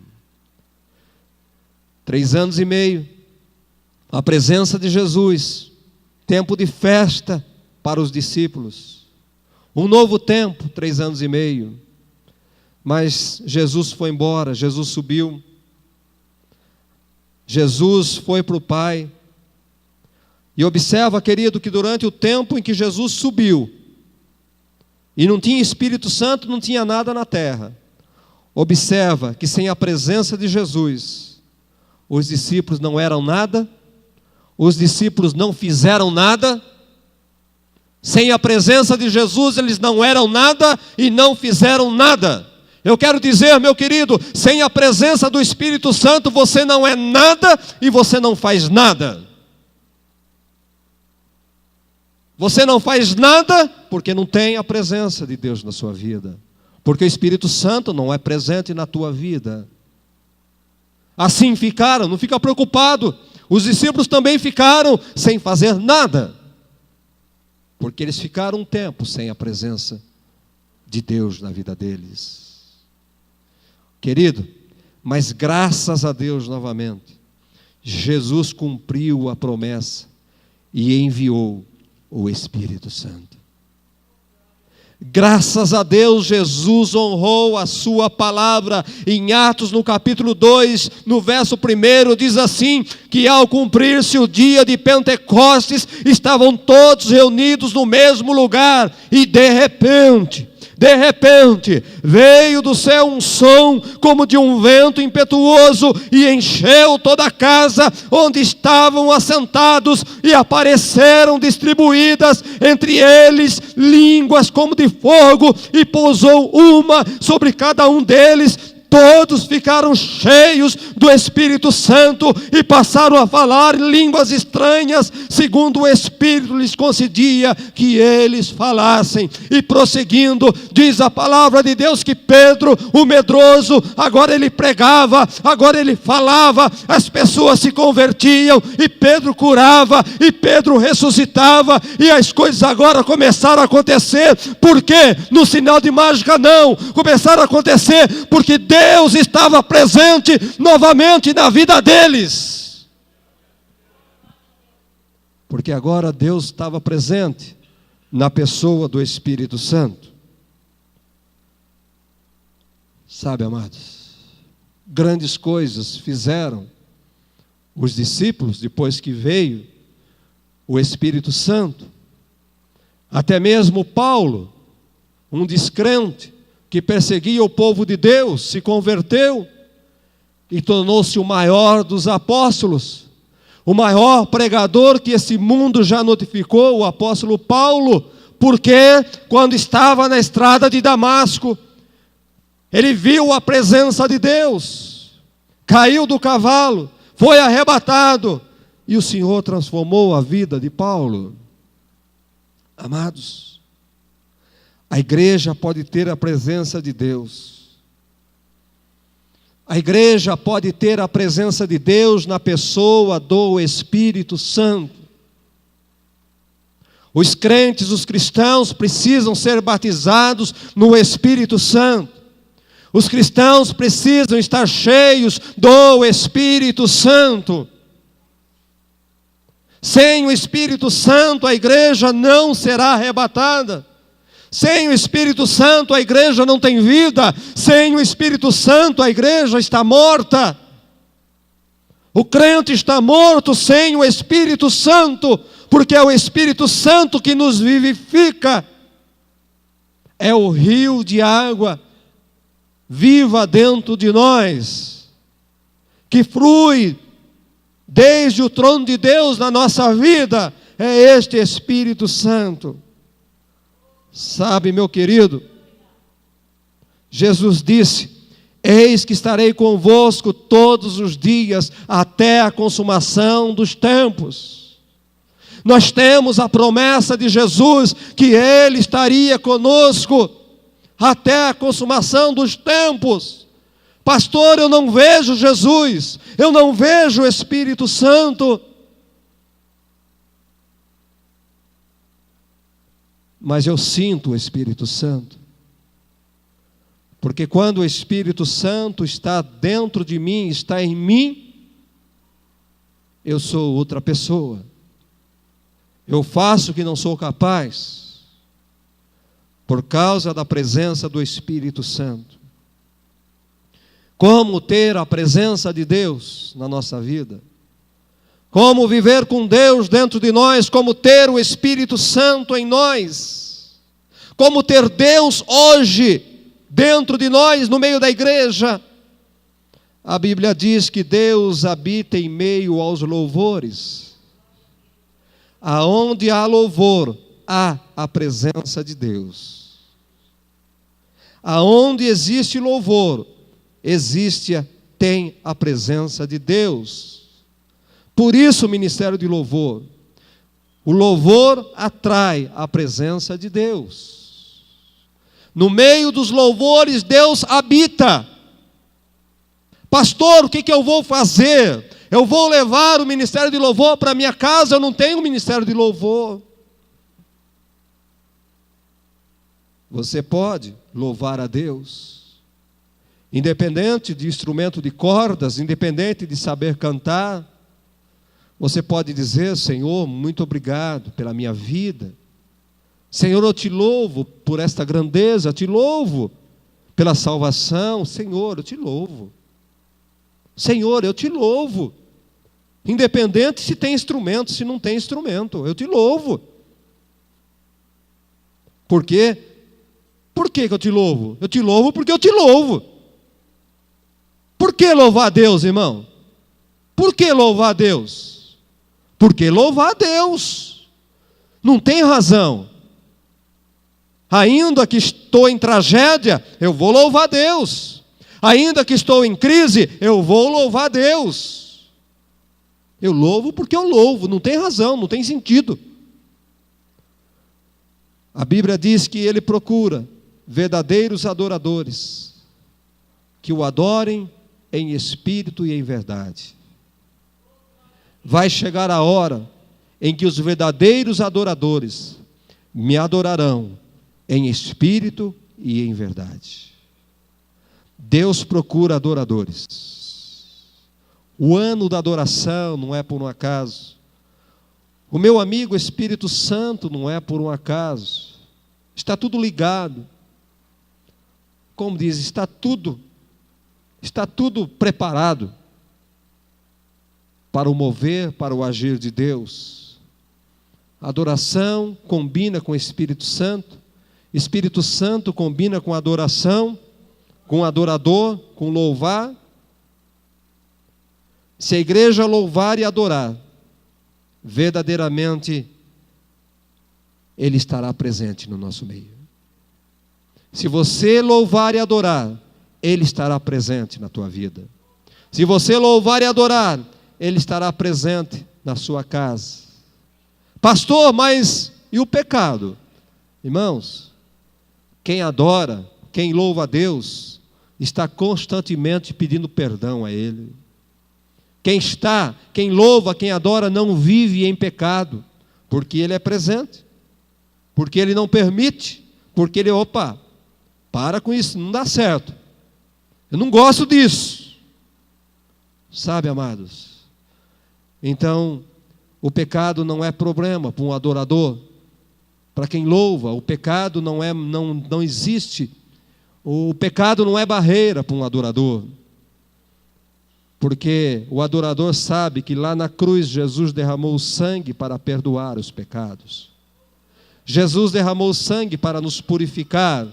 3 anos e meio, a presença de Jesus, tempo de festa para os discípulos. Um novo tempo, 3 anos e meio. Mas Jesus foi embora, Jesus subiu. Jesus foi para o Pai. E observa, querido, que durante o tempo em que Jesus subiu, e não tinha Espírito Santo, não tinha nada na terra. Observa que sem a presença de Jesus, os discípulos não eram nada, os discípulos não fizeram nada. Sem a presença de Jesus, eles não eram nada e não fizeram nada. Eu quero dizer, meu querido, sem a presença do Espírito Santo, você não é nada e você não faz nada. Você não faz nada porque não tem a presença de Deus na sua vida. Porque o Espírito Santo não é presente na tua vida. Assim ficaram, não fica preocupado. Os discípulos também ficaram sem fazer nada. Porque eles ficaram um tempo sem a presença de Deus na vida deles. Querido, mas graças a Deus novamente, Jesus cumpriu a promessa e enviou o Espírito Santo. Graças a Deus, Jesus honrou a sua palavra. Em Atos, no capítulo 2, no verso 1, diz assim, que ao cumprir-se o dia de Pentecostes, estavam todos reunidos no mesmo lugar, e de repente, veio do céu um som como de um vento impetuoso e encheu toda a casa onde estavam assentados, e apareceram distribuídas entre eles línguas como de fogo, e pousou uma sobre cada um deles. Todos ficaram cheios do Espírito Santo e passaram a falar línguas estranhas, segundo o Espírito lhes concedia que eles falassem. E prosseguindo, diz a palavra de Deus que Pedro, o medroso, agora ele pregava, agora ele falava, as pessoas se convertiam, e Pedro curava, e Pedro ressuscitava, e as coisas agora começaram a acontecer. Por quê? No sinal de mágica não, começaram a acontecer porque Deus estava presente novamente na vida deles. Porque agora Deus estava presente na pessoa do Espírito Santo. Sabe, amados, grandes coisas fizeram os discípulos depois que veio o Espírito Santo. Até mesmo Paulo, um descrente, que perseguia o povo de Deus, se converteu e tornou-se o maior dos apóstolos, o maior pregador que esse mundo já notificou, o apóstolo Paulo, porque quando estava na estrada de Damasco, ele viu a presença de Deus, caiu do cavalo, foi arrebatado, e o Senhor transformou a vida de Paulo. Amados, a igreja pode ter a presença de Deus. A igreja pode ter a presença de Deus na pessoa do Espírito Santo. Os crentes, os cristãos precisam ser batizados no Espírito Santo. Os cristãos precisam estar cheios do Espírito Santo. Sem o Espírito Santo, a igreja não será arrebatada. Sem o Espírito Santo, a igreja não tem vida. Sem o Espírito Santo, a igreja está morta. O crente está morto sem o Espírito Santo, porque é o Espírito Santo que nos vivifica. É o rio de água viva dentro de nós, que flui desde o trono de Deus na nossa vida. É este Espírito Santo. Sabe, meu querido, Jesus disse: eis que estarei convosco todos os dias, até a consumação dos tempos. Nós temos a promessa de Jesus, que Ele estaria conosco até a consumação dos tempos. Pastor, eu não vejo Jesus, eu não vejo o Espírito Santo. Mas eu sinto o Espírito Santo. Porque quando o Espírito Santo está dentro de mim, está em mim, eu sou outra pessoa. Eu faço o que não sou capaz, por causa da presença do Espírito Santo. Como ter a presença de Deus na nossa vida? Como viver com Deus dentro de nós? Como ter o Espírito Santo em nós? Como ter Deus hoje dentro de nós, no meio da igreja? A Bíblia diz que Deus habita em meio aos louvores. Aonde há louvor, há a presença de Deus. Aonde existe louvor, tem a presença de Deus. Por isso o ministério de louvor. O louvor atrai a presença de Deus. No meio dos louvores, Deus habita. Pastor, o que eu vou fazer? Eu vou levar o ministério de louvor para minha casa, eu não tenho ministério de louvor. Você pode louvar a Deus, independente de instrumento de cordas, independente de saber cantar. Você pode dizer: Senhor, muito obrigado pela minha vida. Senhor, eu te louvo por esta grandeza, te louvo pela salvação. Senhor, eu te louvo. Senhor, eu te louvo. Independente se tem instrumento, se não tem instrumento, eu te louvo. Por quê? Por que eu te louvo? Eu te louvo porque eu te louvo. Por que louvar a Deus, irmão? Por que louvar a Deus? Porque louvar a Deus. Não tem razão. Ainda que estou em tragédia, eu vou louvar a Deus. Ainda que estou em crise, eu vou louvar a Deus. Eu louvo porque eu louvo, não tem razão, não tem sentido. A Bíblia diz que Ele procura verdadeiros adoradores, que o adorem em espírito e em verdade. Vai chegar a hora em que os verdadeiros adoradores me adorarão em espírito e em verdade. Deus procura adoradores. O ano da adoração não é por um acaso. O meu amigo Espírito Santo não é por um acaso. Está tudo ligado. Como diz, está tudo preparado para o mover, para o agir de Deus. A adoração combina com o Espírito Santo. Espírito Santo combina com a adoração, com o adorador, com louvar. Se a igreja louvar e adorar, verdadeiramente Ele estará presente no nosso meio. Se você louvar e adorar, Ele estará presente na tua vida. Se você louvar e adorar, Ele estará presente na sua casa. Pastor, mas e o pecado? Irmãos, quem adora, quem louva a Deus, está constantemente pedindo perdão a Ele. Quem louva, quem adora, não vive em pecado, porque Ele é presente. porque ele não permite, porque ele, opa, para com isso, não dá certo. Eu não gosto disso. Sabe, amados? Então, o pecado não é problema para um adorador. Para quem louva, o pecado não existe. O pecado não é barreira para um adorador. Porque o adorador sabe que lá na cruz Jesus derramou o sangue para perdoar os pecados. Jesus derramou o sangue para nos purificar,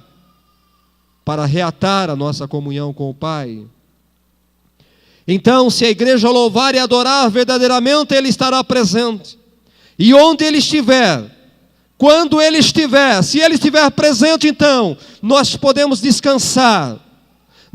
para reatar a nossa comunhão com o Pai. Então, se a igreja louvar e adorar verdadeiramente, Ele estará presente. E onde Ele estiver, quando Ele estiver, se Ele estiver presente, então, nós podemos descansar,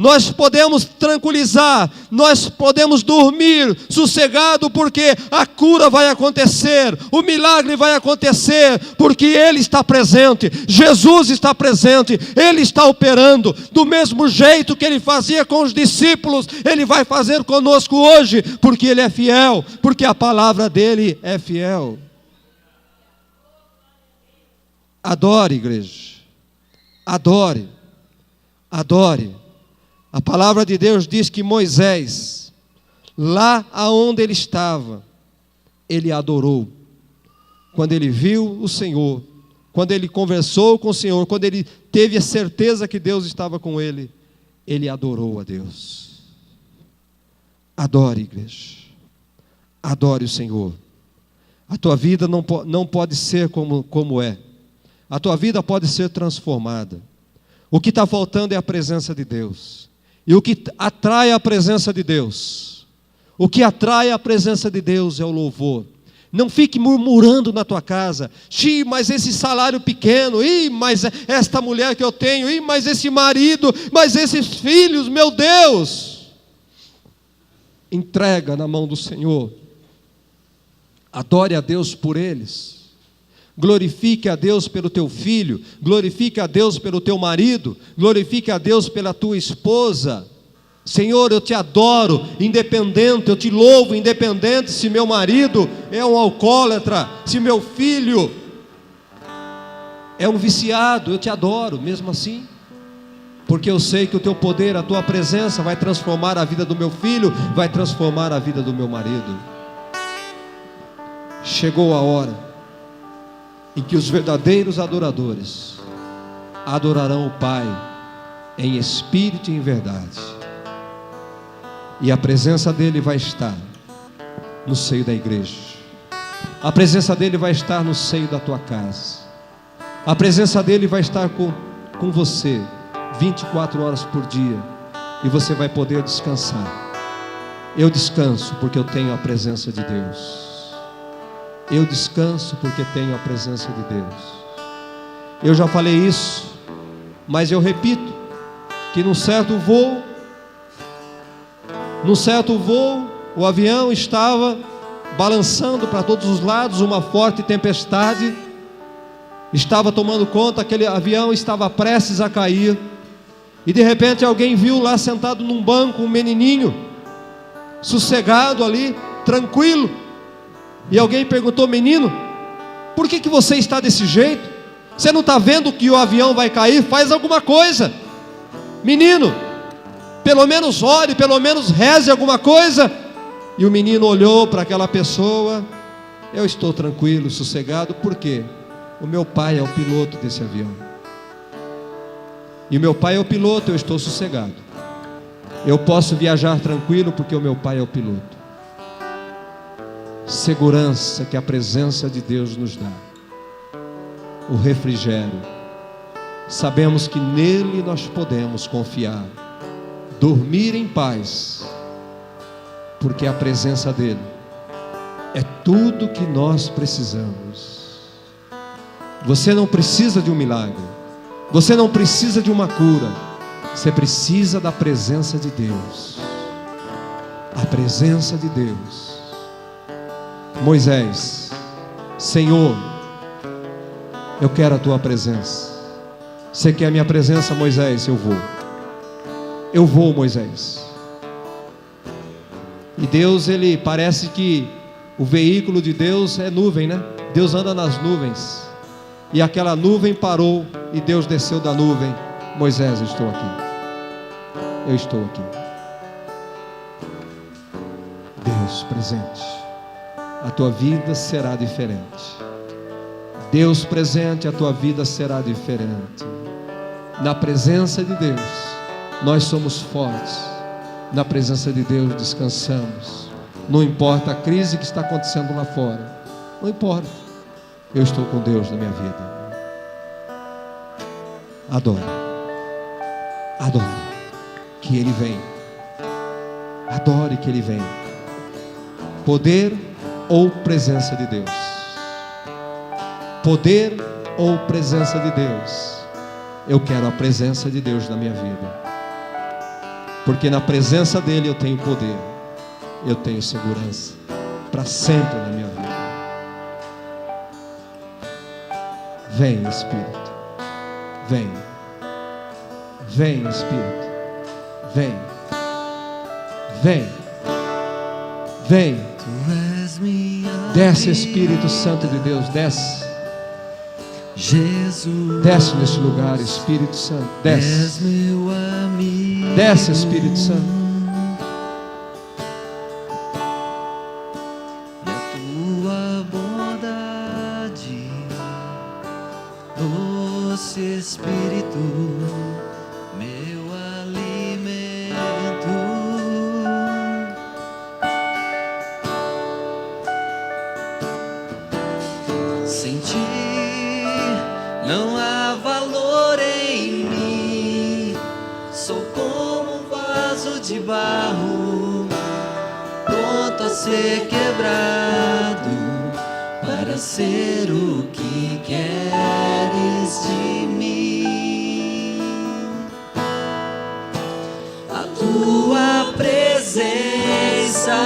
nós podemos tranquilizar, nós podemos dormir sossegado, porque a cura vai acontecer, o milagre vai acontecer, porque Ele está presente, Jesus está presente, Ele está operando, do mesmo jeito que Ele fazia com os discípulos, Ele vai fazer conosco hoje, porque Ele é fiel, porque a palavra dEle é fiel. Adore, igreja, adore, adore. A palavra de Deus diz que Moisés, lá aonde ele estava, ele adorou. Quando ele viu o Senhor, quando ele conversou com o Senhor, quando ele teve a certeza que Deus estava com ele, ele adorou a Deus. Adore, igreja, adore o Senhor. A tua vida não pode ser como é. A tua vida pode ser transformada. O que está faltando é a presença de Deus. E o que atrai a presença de Deus, o que atrai a presença de Deus é o louvor. Não fique murmurando na tua casa, mas esse salário pequeno, mas esta mulher que eu tenho, mas esse marido, mas esses filhos, meu Deus. Entrega na mão do Senhor, adore a Deus por eles. Glorifique a Deus pelo teu filho, glorifique a Deus pelo teu marido, glorifique a Deus pela tua esposa. Senhor, eu te adoro, independente, eu te louvo, independente se meu marido é um alcoólatra, se meu filho é um viciado, eu te adoro mesmo assim, porque eu sei que o teu poder, a tua presença vai transformar a vida do meu filho, vai transformar a vida do meu marido. Chegou a hora em que os verdadeiros adoradores adorarão o Pai em espírito e em verdade, e a presença dEle vai estar no seio da igreja, a presença dEle vai estar no seio da tua casa, a presença dEle vai estar com você 24 horas por dia, e você vai poder descansar. Eu descanso porque eu tenho a presença de Deus. Eu descanso porque tenho a presença de Deus. Eu já falei isso, mas eu repito, que num certo voo, o avião estava balançando para todos os lados, uma forte tempestade estava tomando conta, aquele avião estava prestes a cair, e de repente alguém viu lá sentado num banco um menininho, sossegado ali, tranquilo. E alguém perguntou: menino, por que você está desse jeito? Você não está vendo que o avião vai cair? Faz alguma coisa, menino, pelo menos ore, pelo menos reze alguma coisa. E o menino olhou para aquela pessoa: eu estou tranquilo, sossegado, por quê? O meu pai é o piloto desse avião, e o meu pai é o piloto, eu estou sossegado, eu posso viajar tranquilo porque o meu pai é o piloto. Segurança que a presença de Deus nos dá, o refrigério. Sabemos que nele nós podemos confiar, dormir em paz, porque a presença dele é tudo que nós precisamos. Você não precisa de um milagre, você não precisa de uma cura, você precisa da presença de Deus. A presença de Deus. Moisés: Senhor, eu quero a tua presença. Você quer a minha presença, Moisés? Eu vou, Moisés. E Deus, ele parece que o veículo de Deus é nuvem, né? Deus anda nas nuvens. e aquela nuvem parou, e Deus desceu da nuvem. Moisés, eu estou aqui. Eu estou aqui. Deus presente. A tua vida será diferente. Deus presente, a tua vida será diferente. Na presença de Deus, nós somos fortes. Na presença de Deus descansamos. Não importa a crise que está acontecendo lá fora. Não importa. Eu estou com Deus na minha vida. Adore. Adore que Ele vem. Adore que Ele vem. Poder ou presença de Deus? Poder ou presença de Deus? Eu quero a presença de Deus na minha vida, porque na presença dEle eu tenho poder, eu tenho segurança para sempre na minha vida. Vem, Espírito. Vem. Vem, Espírito. Vem. Vem. Vem. Desce, Espírito Santo de Deus, desce. Jesus, desce neste lugar, Espírito Santo, desce. meu amigo. Desce, Espírito Santo. E a tua bondade, doce Espírito, meu alimento. Sem ti não há valor em mim. Sou como um vaso de barro, pronto a ser quebrado, para ser o que queres de mim. A tua presença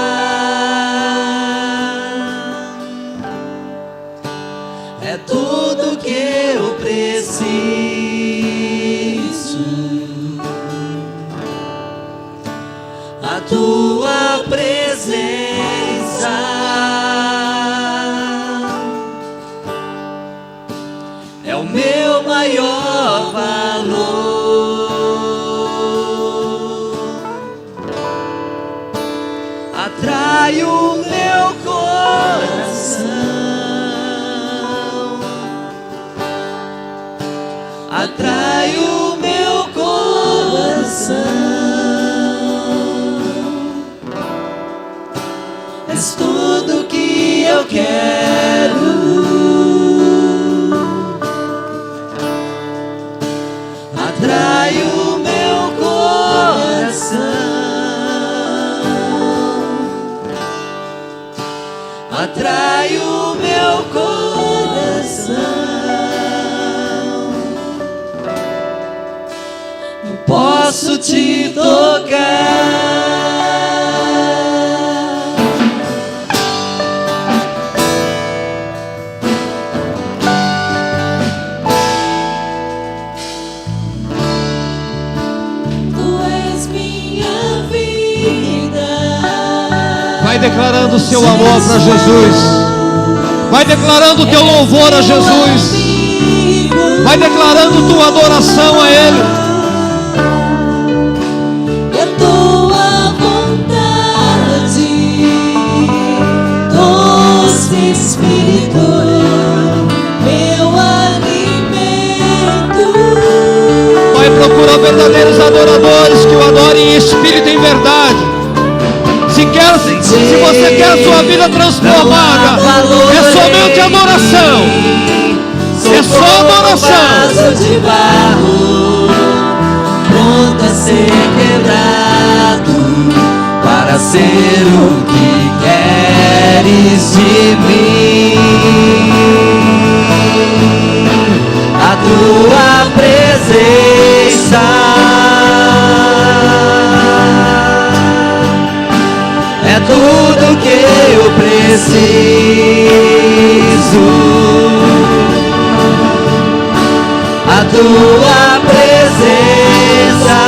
é tudo que eu preciso. A tua presença é o meu maior valor. Atrai o meu coração, atrai o meu coração. És tudo que eu quero. Atrai o meu coração, atrai o meu coração. Posso te tocar. Tu és minha vida. Vai declarando o seu amor para Jesus. Vai declarando o teu louvor a Jesus. Vai declarando tua adoração a Ele. Espírito, meu alimento. Pai, procura verdadeiros adoradores que o adorem em espírito e em verdade. Se você quer a sua vida transformada, é somente adoração. É só adoração. Vaso de barro, pronto a ser quebrado, para ser o que queres de mim. A tua presença é tudo que eu preciso. A tua presença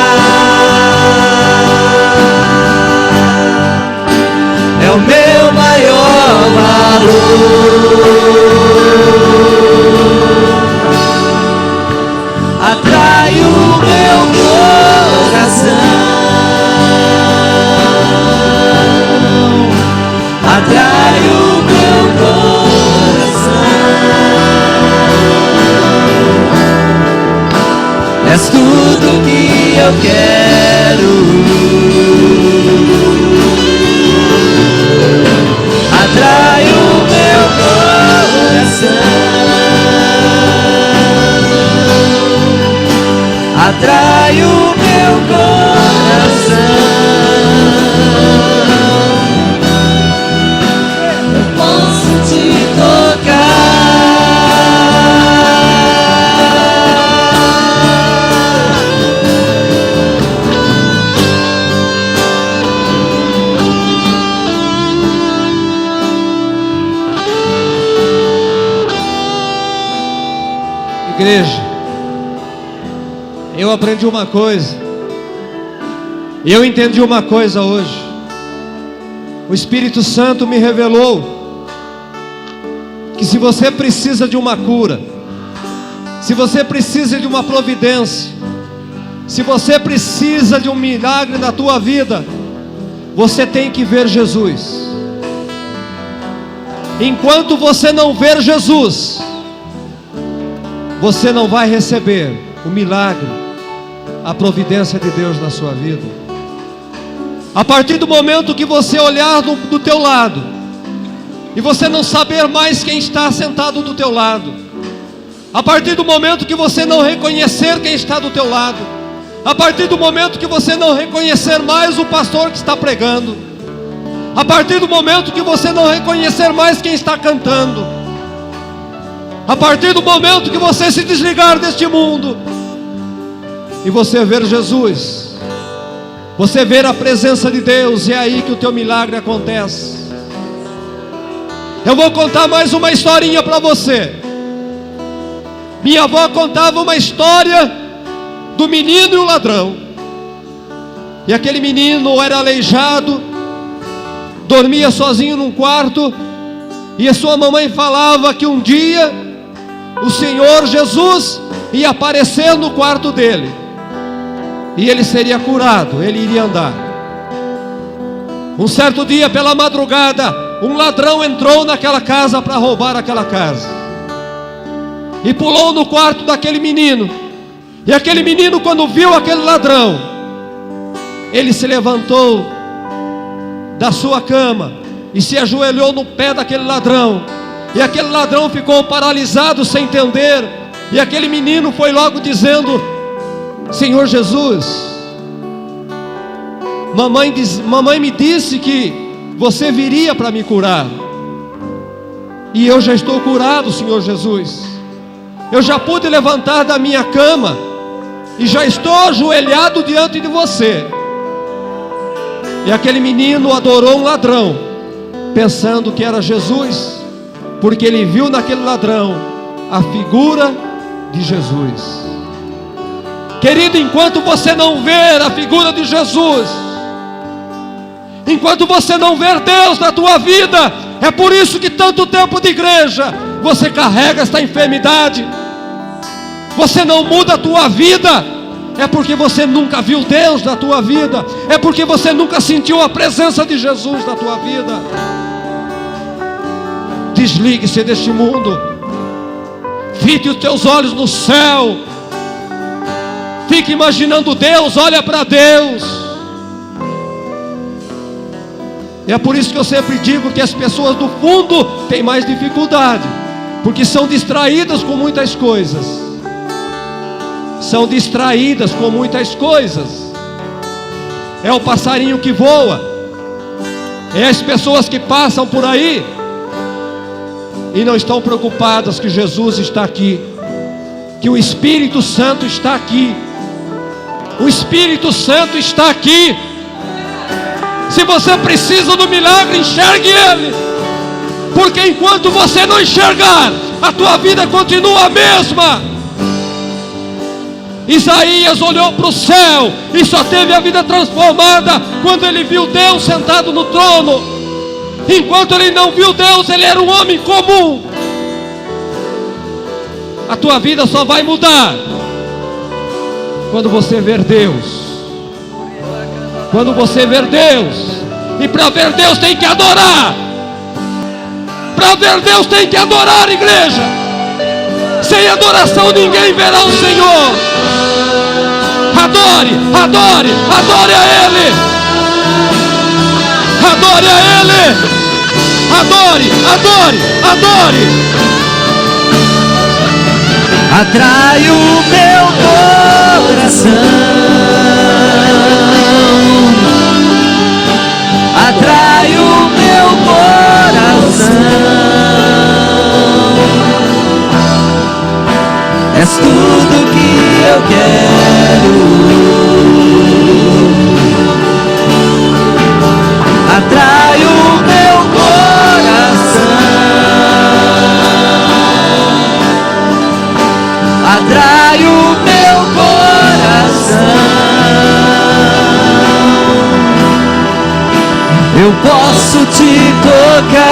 é o meu maior valor. atrai o meu coração. És tudo que eu quero. Atrai o meu coração. Atrai o meu coração. Eu posso te Igreja, eu aprendi uma coisa, e eu entendi uma coisa hoje. O Espírito Santo me revelou que se você precisa de uma cura, se você precisa de uma providência, se você precisa de um milagre na tua vida, você tem que ver Jesus. Enquanto você não ver Jesus, você não vai receber o milagre, a providência de Deus na sua vida. A partir do momento que você olhar do teu lado e você não saber mais quem está sentado do teu lado, a partir do momento que você não reconhecer quem está do teu lado, a partir do momento que você não reconhecer mais o pastor que está pregando, a partir do momento que você não reconhecer mais quem está cantando, a partir do momento que você se desligar deste mundo e você ver Jesus, você ver a presença de Deus, é aí que o teu milagre acontece. Eu vou contar mais uma historinha para você. Minha avó contava uma história do menino e o ladrão. E aquele menino era aleijado, dormia sozinho num quarto, e a sua mamãe falava que um dia o Senhor Jesus ia aparecer no quarto dele, e ele seria curado, ele iria andar. Um certo dia pela madrugada, um ladrão entrou naquela casa para roubar aquela casa, e pulou no quarto daquele menino. E aquele menino, quando viu aquele ladrão, ele se levantou da sua cama e se ajoelhou no pé daquele ladrão. E aquele ladrão ficou paralisado, sem entender. E aquele menino foi logo dizendo: Senhor Jesus, mamãe me disse que você viria para me curar, e eu já estou curado, Senhor Jesus. Eu já pude levantar da minha cama e já estou ajoelhado diante de você. E aquele menino adorou um ladrão, pensando que era Jesus, porque ele viu naquele ladrão a figura de Jesus. Querido, enquanto você não ver a figura de Jesus, enquanto você não ver Deus na tua vida, é por isso que tanto tempo de igreja você carrega esta enfermidade, você não muda a tua vida, é porque você nunca viu Deus na tua vida, é porque você nunca sentiu a presença de Jesus na tua vida. Desligue-se deste mundo, fique os teus olhos no céu, fique imaginando Deus, olha para Deus. E é por isso que eu sempre digo que as pessoas do fundo têm mais dificuldade, porque são distraídas com muitas coisas. São distraídas com muitas coisas. É o passarinho que voa, é as pessoas que passam por aí e não estão preocupadas que Jesus está aqui, que o Espírito Santo está aqui. O Espírito Santo está aqui. Se você precisa do milagre, enxergue Ele, porque enquanto você não enxergar, a tua vida continua a mesma. Isaías olhou para o céu e só teve a vida transformada quando ele viu Deus sentado no trono. Enquanto ele não viu Deus, ele era um homem comum. A tua vida só vai mudar quando você ver Deus. Quando você ver Deus. E para ver Deus tem que adorar. Para ver Deus tem que adorar, igreja. Sem adoração ninguém verá o Senhor. Adore, adore, adore a Ele. Adore a Ele. Adore, adore, adore. Atrai o meu coração. Atrai o meu coração. És tudo que eu quero. Atrai o meu coração. Atrai o meu coração. Eu posso te tocar.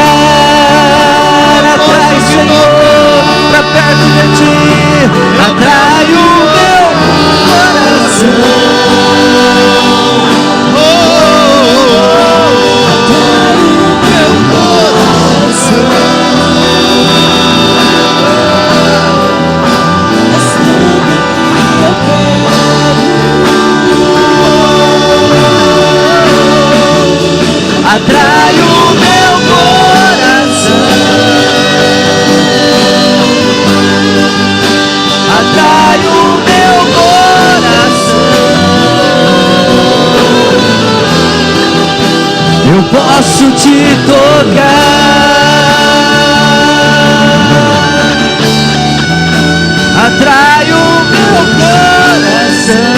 Atrai, Senhor, pra perto de ti. Atrai o meu coração. Atrai o meu coração. És tudo que eu quero. Atrai o meu coração. Atrai o meu coração. Eu posso te tocar. Atrai o meu coração.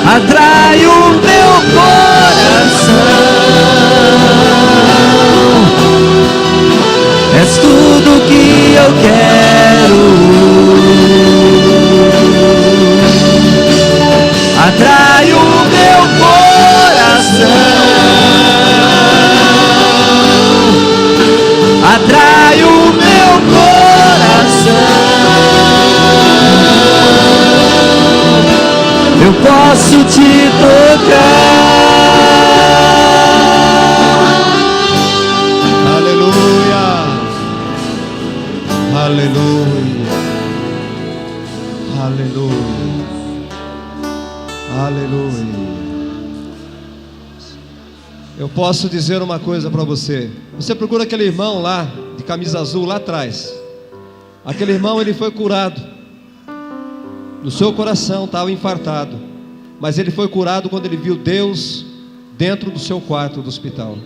Atrai o meu coração. És tudo que eu quero. Atrai o meu coração. Atrai o meu coração. Eu posso te tocar. Aleluia. Aleluia. Aleluia. Aleluia. Eu posso dizer uma coisa para você. Você procura aquele irmão lá, de camisa azul, lá atrás. Aquele irmão, ele foi curado. No seu coração estava infartado. Mas ele foi curado quando ele viu Deus dentro do seu quarto do hospital.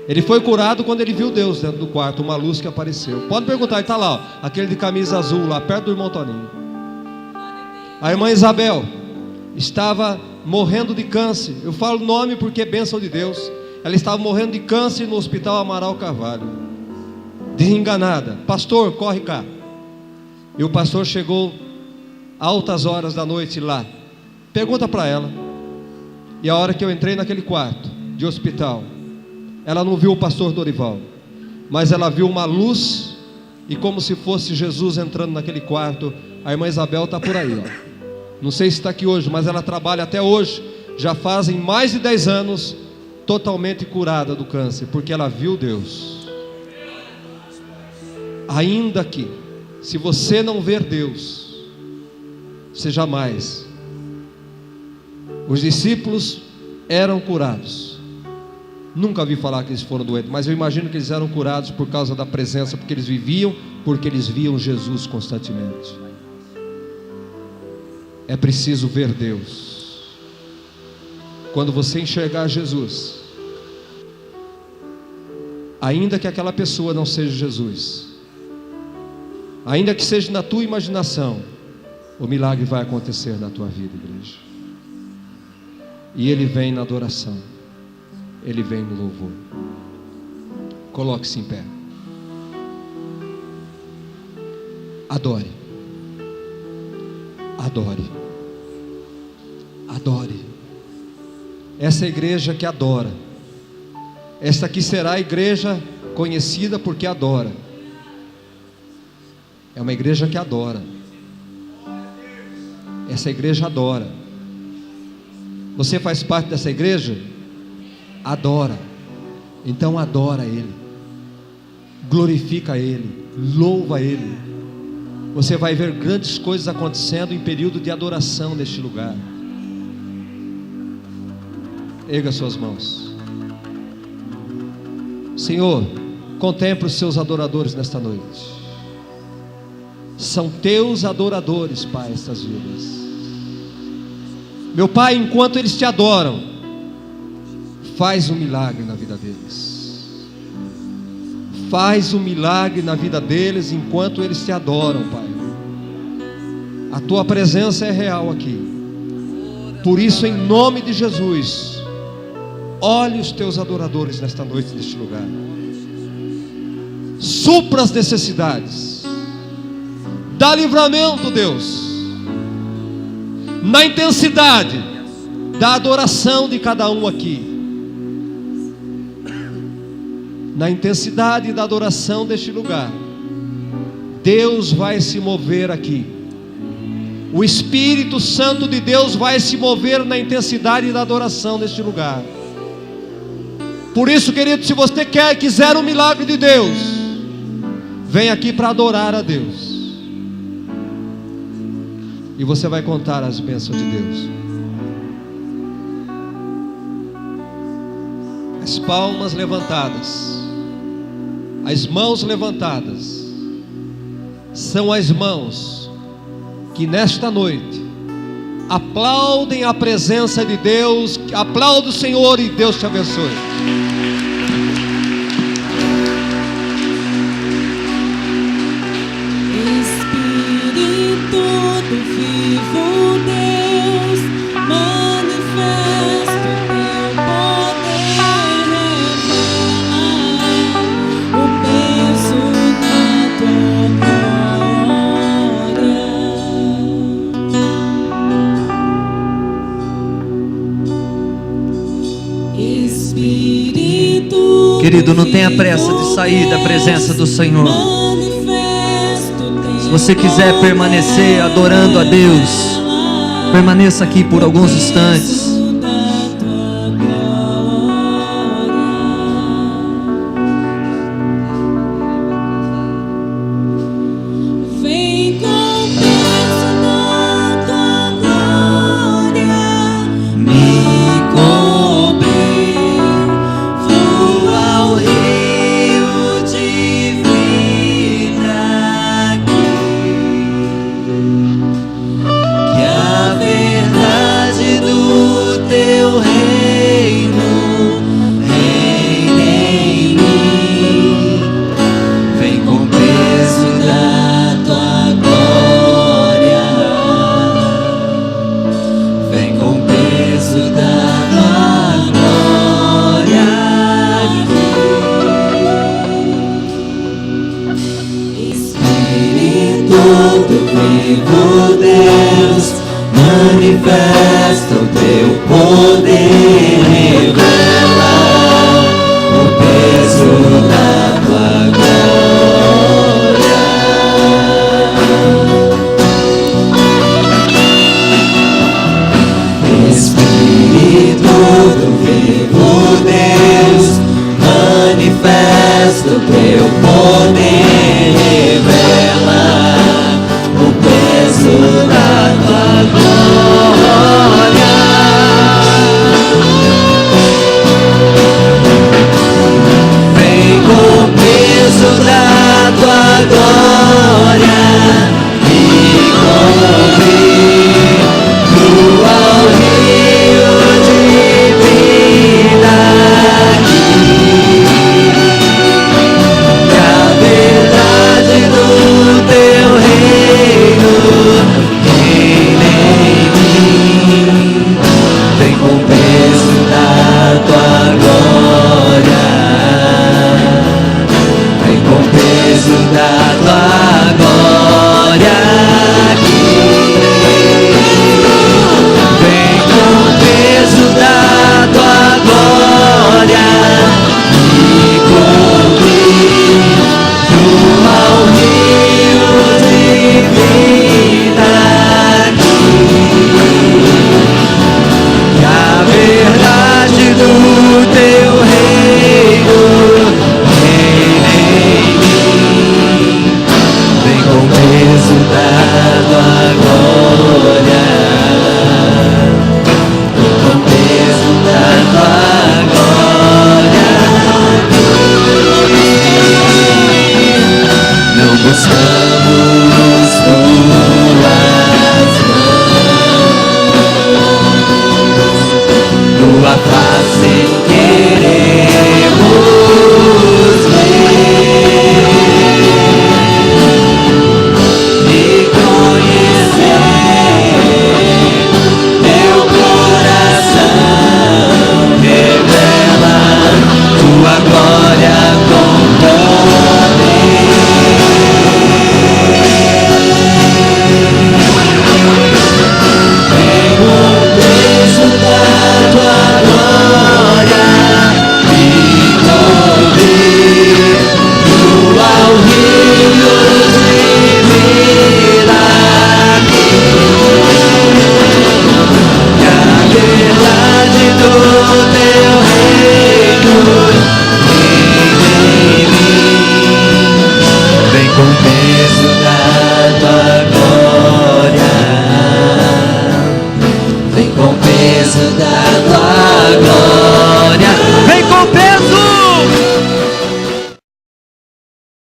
Ele foi curado quando ele viu Deus dentro do quarto, uma luz que apareceu. Pode perguntar, ele está lá, ó, aquele de camisa azul, lá perto do irmão Toninho. A irmã Isabel estava morrendo de câncer. Eu falo o nome porque é bênção de Deus. Ela estava morrendo de câncer no hospital Amaral Carvalho, desenganada. Pastor, corre cá. E o pastor chegou altas horas da noite lá. Pergunta para ela. E a hora que eu entrei naquele quarto de hospital, ela não viu o pastor Dorival, mas ela viu uma luz. E como se fosse Jesus entrando naquele quarto. A irmã Isabel está por aí, ó. Não sei se está aqui hoje, mas ela trabalha até hoje. Já fazem mais de 10 anos, totalmente curada do câncer, porque ela viu Deus. Ainda que, se você não ver Deus, você jamais. Os discípulos eram curados. Nunca vi falar que eles foram doentes, mas eu imagino que eles eram curados por causa da presença, porque eles viviam, porque eles viam Jesus constantemente. É preciso ver Deus. Quando você enxergar Jesus, ainda que aquela pessoa não seja Jesus, ainda que seja na tua imaginação, o milagre vai acontecer na tua vida, igreja. E ele vem na adoração, ele vem no louvor. Coloque-se em pé. Adore. Adore. Adore. Essa é a igreja que adora. Esta aqui será a igreja conhecida porque adora. É uma igreja que adora. Essa igreja adora. Você faz parte dessa igreja? Adora. Então adora Ele, glorifica Ele, louva Ele. Você vai ver grandes coisas acontecendo em período de adoração neste lugar. Erga suas mãos. Senhor, contemple os seus adoradores nesta noite. São teus adoradores, Pai, estas vidas. Meu Pai, enquanto eles te adoram, faz um milagre na vida deles. Faz um milagre na vida deles enquanto eles te adoram, Pai. A tua presença é real aqui. Por isso, em nome de Jesus, olhe os teus adoradores nesta noite, neste lugar. Supra as necessidades. Dá livramento, Deus, na intensidade da adoração de cada um aqui. Na intensidade da adoração deste lugar, Deus vai se mover aqui. O Espírito Santo de Deus vai se mover na intensidade da adoração neste lugar. Por isso, querido, se você quiser um milagre de Deus, vem aqui para adorar a Deus. E você vai contar as bênçãos de Deus. As palmas levantadas, as mãos levantadas, são as mãos que nesta noite aplaudem a presença de Deus. Aplauda o Senhor e Deus te abençoe. Espírito do vivo Deus, manifesta o teu poder, revela o peso da tua glória. Espírito, Querido, não tenha pressa de sair da presença do Senhor. Se você quiser permanecer adorando a Deus, permaneça aqui por alguns instantes. vem com peso da tua glória, me cobre, flua o rio de vida aqui, que a verdade do teu reino reine em mim. Vem com o peso da tua glória, vem com o peso da tua glória aqui. Espírito do vivo Deus, manifesta o teu poder.